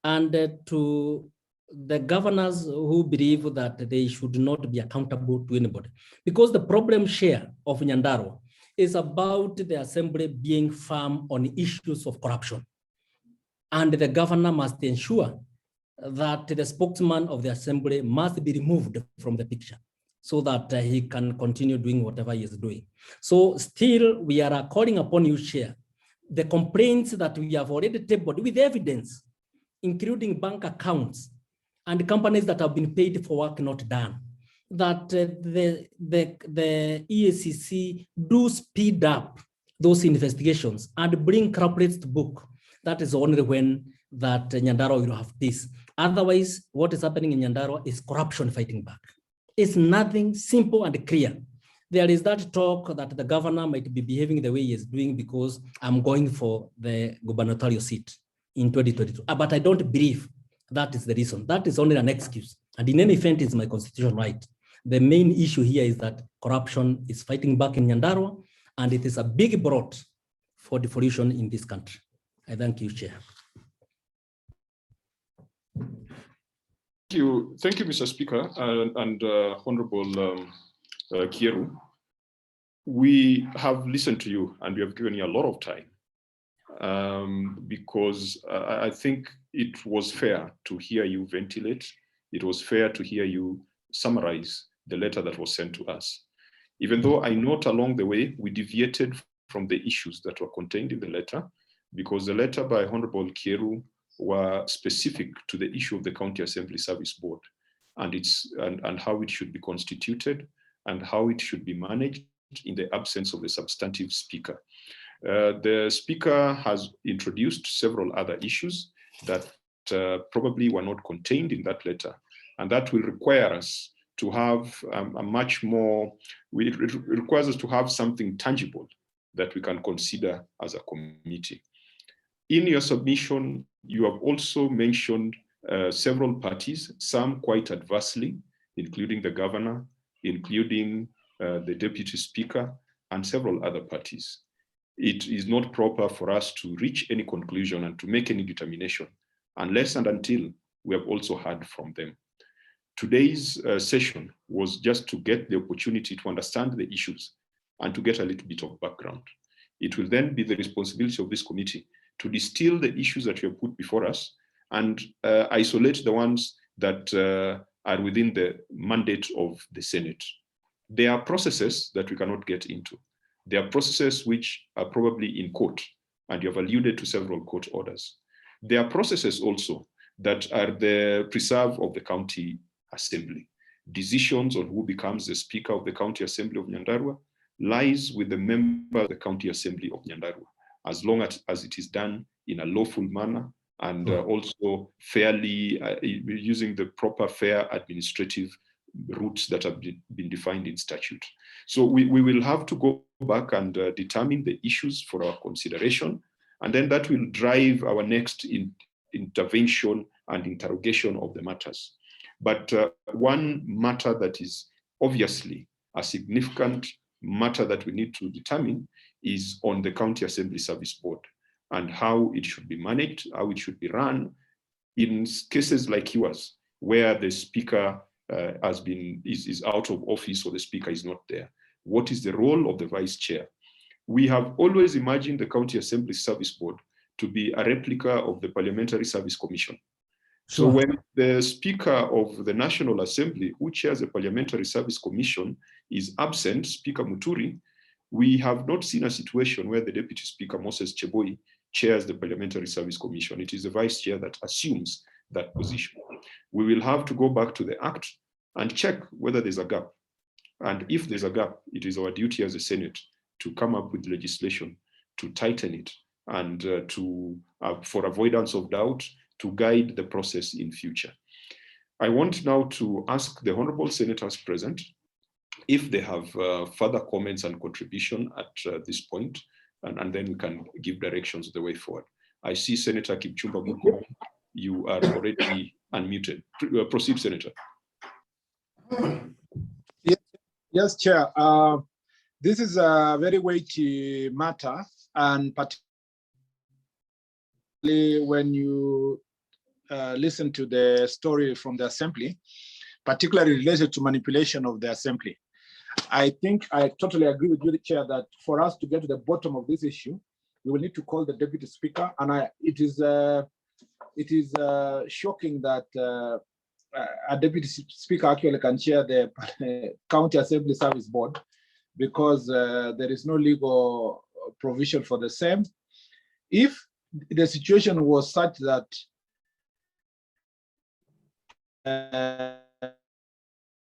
and to the governors who believe that they should not be accountable to anybody. Because the problem share of Nyandarua is about the assembly being firm on issues of corruption. And the governor must ensure that the spokesman of the assembly must be removed from the picture so that he can continue doing whatever he is doing. So still, we are calling upon you, Chair, the complaints that we have already tabled with evidence, including bank accounts and companies that have been paid for work not done, that the EACC do speed up those investigations and bring culprits to book. That is only when that Nyandarua will have peace. Otherwise, what is happening in Nyandarua is corruption fighting back. It's nothing simple and clear. There is that talk that the governor might be behaving the way he is doing because I'm going for the gubernatorial seat in 2022. But I don't believe that is the reason. That is only an excuse. And in any event, it's my constitutional right. The main issue here is that corruption is fighting back in Nyandarua, and it is a big broad for devolution in this country. I thank you, Chair. Thank you, Mr. Speaker and Honorable Kieru. We have listened to you and we have given you a lot of time because I think it was fair to hear you ventilate. It was fair to hear you summarize the letter that was sent to us. Even though I note along the way, we deviated from the issues that were contained in the letter, because the letter by Honorable Kieru were specific to the issue of the County Assembly Service Board and how it should be constituted and how it should be managed in the absence of the substantive speaker. The speaker has introduced several other issues that probably were not contained in that letter, and that will require us to have a much more, it requires us to have something tangible that we can consider as a committee. In your submission, you have also mentioned several parties, some quite adversely, including the governor, including the deputy speaker, and several other parties. It is not proper for us to reach any conclusion and to make any determination unless and until we have also heard from them. Today's session was just to get the opportunity to understand the issues and to get a little bit of background. It will then be the responsibility of this committee to distill the issues that you have put before us and isolate the ones that are within the mandate of the Senate. There are processes that we cannot get into. There are processes which are probably in court, and you have alluded to several court orders. There are processes also that are the preserve of the county assembly. Decisions on who becomes the speaker of the county assembly of Nyandarua lies with the member of the county assembly of Nyandarua, as long as it is done in a lawful manner and also fairly using the proper fair administrative routes that have been defined in statute. So we will have to go back and determine the issues for our consideration, and then that will drive our next intervention and interrogation of the matters. But one matter that is obviously a significant matter that we need to determine is on the County Assembly Service Board and how it should be managed, how it should be run in cases like yours, where the speaker is out of office or the speaker is not there. What is the role of the vice chair? We have always imagined the County Assembly Service Board to be a replica of the Parliamentary Service Commission. So when the Speaker of the National Assembly, who chairs the Parliamentary Service Commission, is absent, Speaker Muturi, we have not seen a situation where the Deputy Speaker, Moses Cheboi, chairs the Parliamentary Service Commission. It is the Vice Chair that assumes that position. We will have to go back to the Act and check whether there's a gap. And if there's a gap, it is our duty as a Senate to come up with legislation to tighten it and for avoidance of doubt, to guide the process in future. I want now to ask the honorable senators present if they have further comments and contribution at this point, and then we can give directions the way forward. I see Senator Kipchumba Murkomen. You are already unmuted. Proceed, Senator. Yes, Chair. This is a very weighty matter, and particularly when you listen to the story from the Assembly, particularly related to manipulation of the Assembly. I think I totally agree with you, Chair, that for us to get to the bottom of this issue, we will need to call the Deputy Speaker. And it is shocking that a Deputy Speaker actually can chair the County Assembly Service Board, because there is no legal provision for the same. If the situation was such that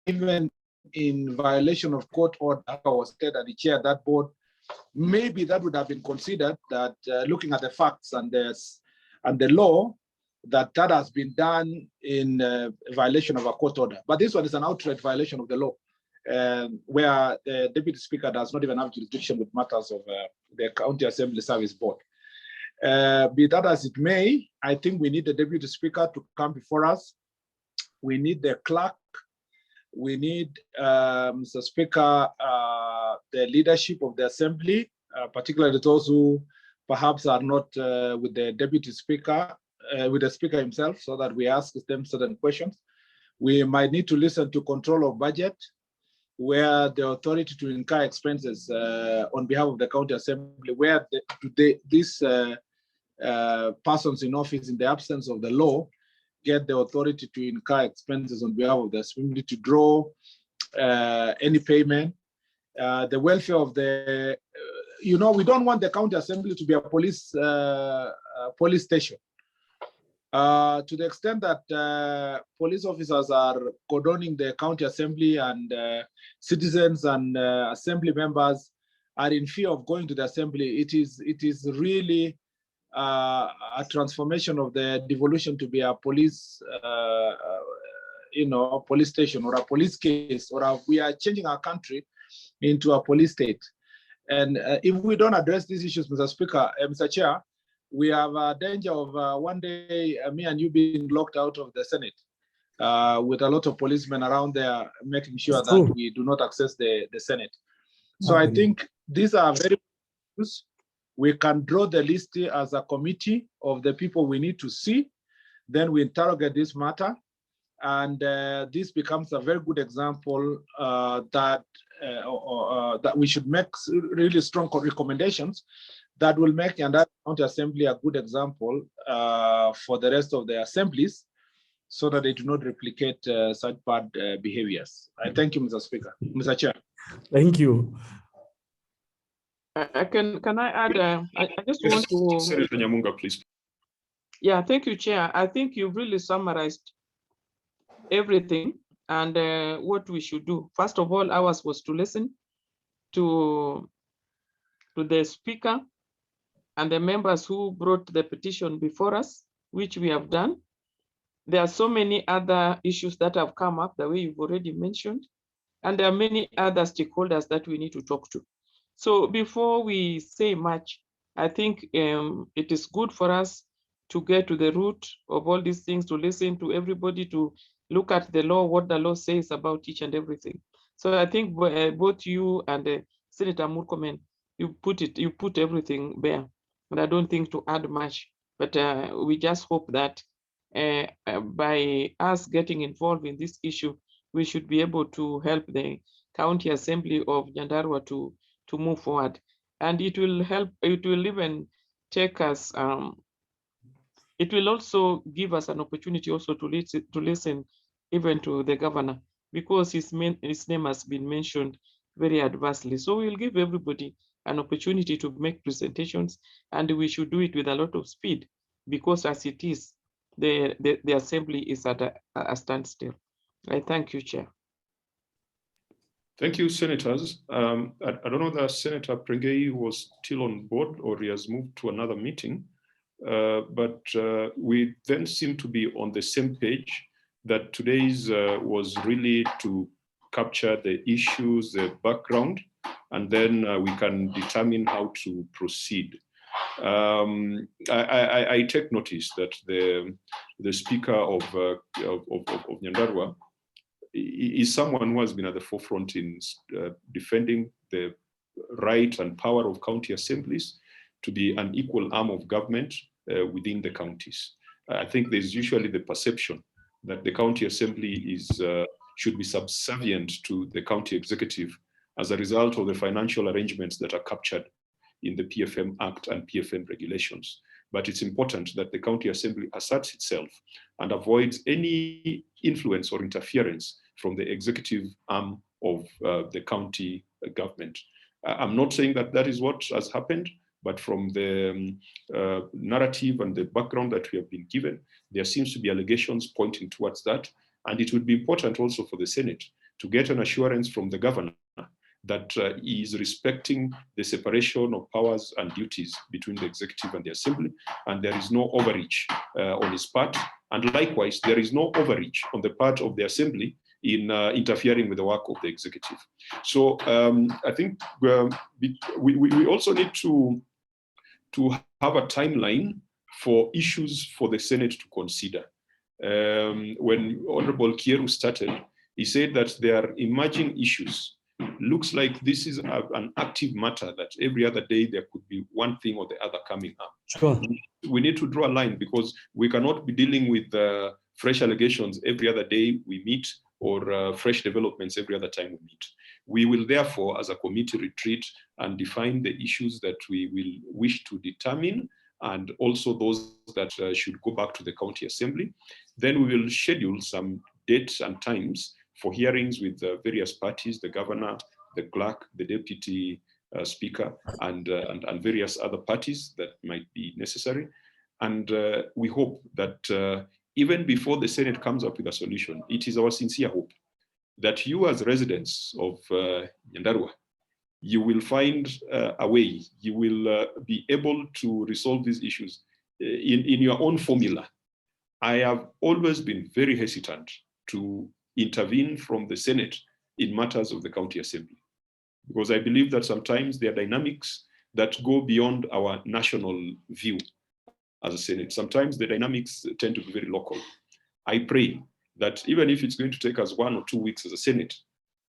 even in violation of court order was said that the chair of that board, maybe that would have been considered, that looking at the facts and the law, that has been done in violation of a court order. But this one is an outright violation of the law, where the Deputy Speaker does not even have jurisdiction with matters of the County Assembly Service Board. Be that as it may, I think we need the Deputy Speaker to come before us. We need the clerk. We need, Mr. Speaker, the leadership of the Assembly, particularly those who perhaps are not with the Deputy Speaker, with the Speaker himself, so that we ask them certain questions. We might need to listen to control of budget, where the authority to incur expenses on behalf of the County Assembly, where these persons in office, in the absence of the law, get the authority to incur expenses on behalf of the Assembly, to draw any payment. The welfare of the, we don't want the County Assembly to be a police station. To the extent that police officers are cordoning the County Assembly, and citizens and Assembly members are in fear of going to the Assembly, it is really a transformation of the devolution to be a police, police station or a police case, or we are changing our country into a police state. And if we don't address these issues, Mr. Speaker, Mr. Chair, we have a danger of one day me and you being locked out of the Senate with a lot of policemen around there making sure that we do not access the Senate. So I think these are very good. We can draw the list as a committee of the people we need to see. Then we interrogate this matter. And this becomes a very good example that we should make really strong recommendations that will make Nyandarua County Assembly a good example for the rest of the assemblies, so that they do not replicate such bad behaviors. I thank you, Mr. Speaker. Mr. Chair. Thank you. Can I add? I just want to. Senator Nyamunga, please. Yeah, thank you, Chair. I think you've really summarized everything and what we should do. First of all, ours was to listen to the Speaker and the members who brought the petition before us, which we have done. There are so many other issues that have come up, the way you've already mentioned, and there are many other stakeholders that we need to talk to. So before we say much, I think it is good for us to get to the root of all these things, to listen to everybody, to look at the law, what the law says about each and everything. So I think both you and Senator Murkomen, you put everything there. And I don't think to add much, but we just hope that by us getting involved in this issue, we should be able to help the County Assembly of Nyandarua to move forward. And it will help, it will even take us, it will also give us an opportunity also to listen even to the governor, because his name has been mentioned very adversely. So we will give everybody an opportunity to make presentations, and we should do it with a lot of speed, because as it is, the assembly is at a standstill. I thank you, Chair. Thank you, Senators. I don't know that Senator Prengei was still on board or he has moved to another meeting, but we then seem to be on the same page that today's was really to capture the issues, the background, and then we can determine how to proceed. I take notice that the Speaker of Nyandarua is someone who has been at the forefront in defending the right and power of county assemblies to be an equal arm of government within the counties. I think there's usually the perception that the county assembly is should be subservient to the county executive as a result of the financial arrangements that are captured in the PFM Act and PFM regulations. But it's important that the county assembly asserts itself and avoids any influence or interference from the executive arm of the county government. I'm not saying that that is what has happened, but from the narrative and the background that we have been given, there seems to be allegations pointing towards that. And it would be important also for the Senate to get an assurance from the governor that he is respecting the separation of powers and duties between the executive and the assembly, and there is no overreach on his part. And likewise, there is no overreach on the part of the assembly in interfering with the work of the executive. So I think we also need to have a timeline for issues for the Senate to consider. When Honorable Kieru started, he said that there are emerging issues. Looks like this is an active matter that every other day there could be one thing or the other coming up. Sure. We need to draw a line because we cannot be dealing with fresh allegations every other day we meet or fresh developments every other time we meet. We will therefore, as a committee, retreat and define the issues that we will wish to determine and also those that should go back to the county assembly. Then we will schedule some dates and times for hearings with various parties, the governor, the clerk, the deputy speaker, and various other parties that might be necessary. And we hope that even before the Senate comes up with a solution, it is our sincere hope that you as residents of Nyandarua, you will find a way, you will be able to resolve these issues in your own formula. I have always been very hesitant to intervene from the Senate in matters of the county assembly, because I believe that sometimes there are dynamics that go beyond our national view as a Senate. Sometimes the dynamics tend to be very local. I pray that even if it's going to take us 1 or 2 weeks as a Senate,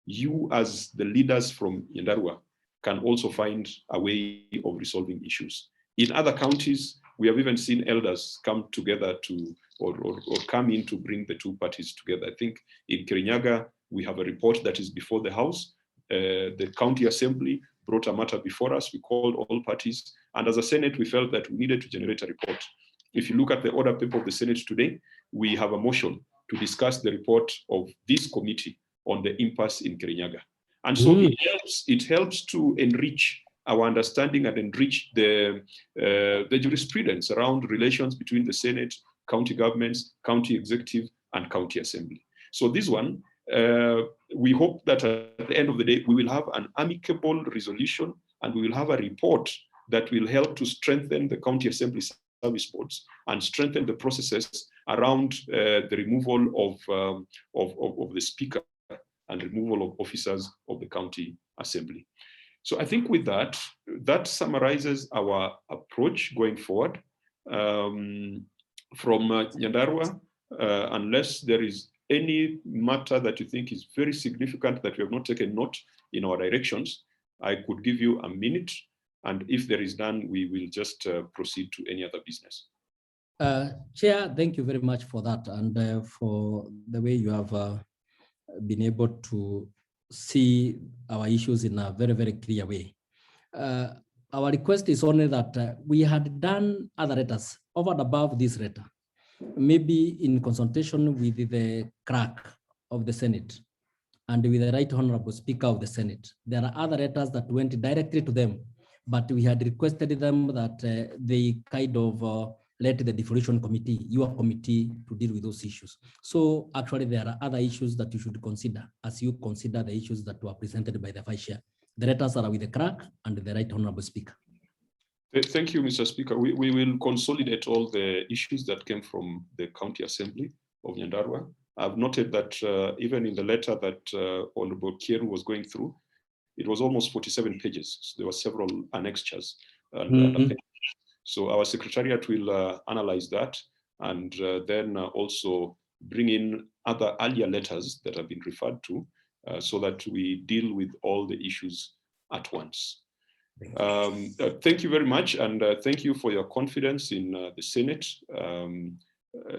you as the leaders from Nyandarua can also find a way of resolving issues. In other counties, we have even seen elders come together to or come in to bring the two parties together. I think in Kirinyaga, we have a report that is before the House. The county assembly brought a matter before us. We called all parties. And as a Senate, we felt that we needed to generate a report. If you look at the order paper of the Senate today, we have a motion to discuss the report of this committee on the impasse in Kirinyaga. And so it helps to enrich our understanding and enrich the jurisprudence around relations between the Senate, county governments, county executive, and county assembly. So this one, we hope that at the end of the day, we will have an amicable resolution and we will have a report that will help to strengthen the county assembly service boards and strengthen the processes around the removal of the speaker and removal of officers of the county assembly. So I think with that, that summarizes our approach going forward. From Nyandarua, unless there is any matter that you think is very significant that we have not taken note in our directions, I could give you a minute. And if there is none, we will just proceed to any other business. Chair, thank you very much for that and for the way you have been able to see our issues in a very, very clear way. Our request is only that we had done other letters over and above this letter, maybe in consultation with the clerk of the Senate and with the Right Honorable Speaker of the Senate. There are other letters that went directly to them, but we had requested them that they kind of let the devolution committee, your committee, to deal with those issues. So actually there are other issues that you should consider as you consider the issues that were presented by the Vice Chair. The letters are with the clerk and the Right Honorable Speaker. Thank you, Mr. Speaker. We will consolidate all the issues that came from the County Assembly of Nyandarua. I've noted that even in the letter that Honorable Kieru was going through, it was almost 47 pages. So there were several annexures. So our secretariat will analyze that and then also bring in other earlier letters that have been referred to so that we deal with all the issues at once. Thank you very much, and thank you for your confidence in the Senate.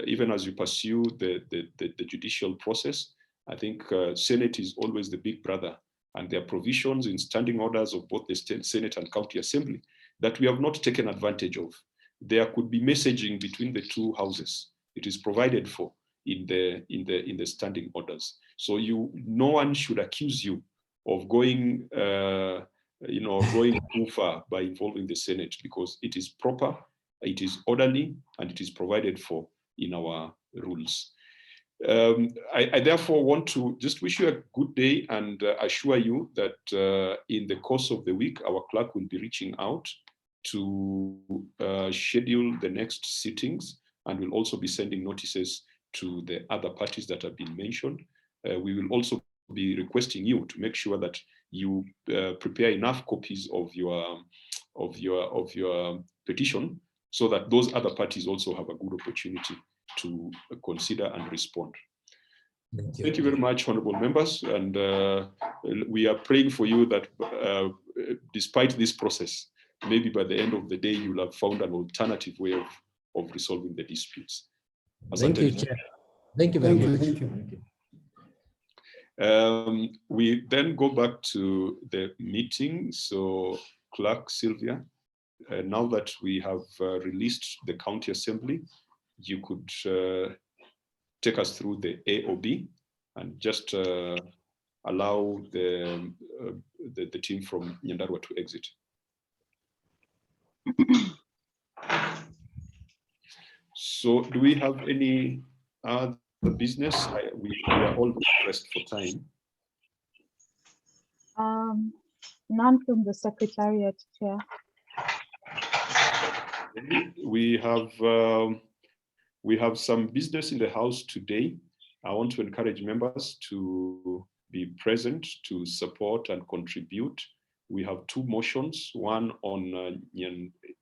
Even as you pursue the judicial process, I think Senate is always the big brother, and there are provisions in standing orders of both the State Senate and County Assembly that we have not taken advantage of. There could be messaging between the two houses. It is provided for in the standing orders. So no one should accuse you of going going too far by involving the Senate, because it is proper, it is orderly, and it is provided for in our rules. I therefore want to just wish you a good day and assure you that in the course of the week, our clerk will be reaching out to schedule the next sittings, and will also be sending notices to the other parties that have been mentioned. We will also be requesting you to make sure that you prepare enough copies of your petition, so that those other parties also have a good opportunity to consider and respond. Thank you very much, honorable members, and we are praying for you that despite this process, maybe by the end of the day, you will have found an alternative way of resolving the disputes. Thank you, Chair. Thank you very much. Thank you. We then go back to the meeting. So, Clerk Sylvia, now that we have released the County Assembly, you could take us through the AOB and just allow the team from Nyandarua to exit. So do we have any other business? We are all pressed for time. None from the Secretariat, Chair. We have some business in the House today. I want to encourage members to be present to support and contribute. We have two motions, one on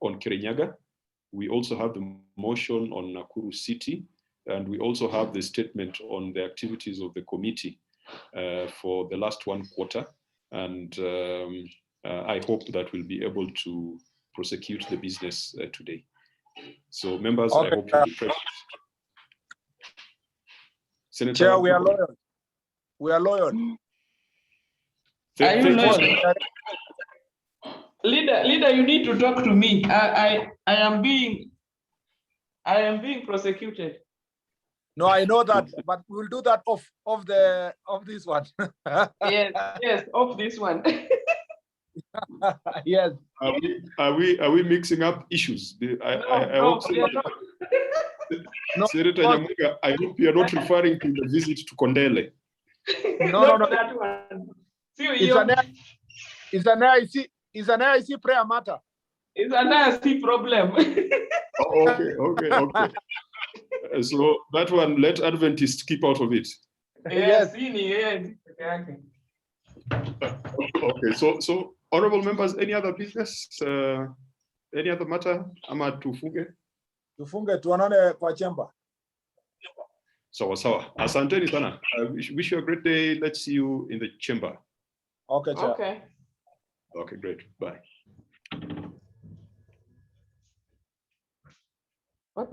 Kirinyaga. We also have the motion on Nakuru City, and we also have the statement on the activities of the committee for the last 1 quarter. And I hope that we'll be able to prosecute the business today. So members, okay. I hope you'll be present. Senator, Chair, we are loyal. We are loyal. Are you loyal? Leader, you need to talk to me. I am being prosecuted. No, I know that, but we'll do that off this one. yes, off this one. Yes. Are we mixing up issues? No, Senator Nyamuga, I hope you are not referring to the visit to Kondele. No. That one. It's an IC prayer matter. It's an IC problem. Okay. So that one, let Adventists keep out of it. Yes. Okay. So honorable members, any other business? Any other matter? Ama tufunge? Tufunge tuonane kwa chamber. Sawa. Asanteni sana. Wish you a great day. Let's see you in the chamber. Okay, Chair. Okay, great. Bye. What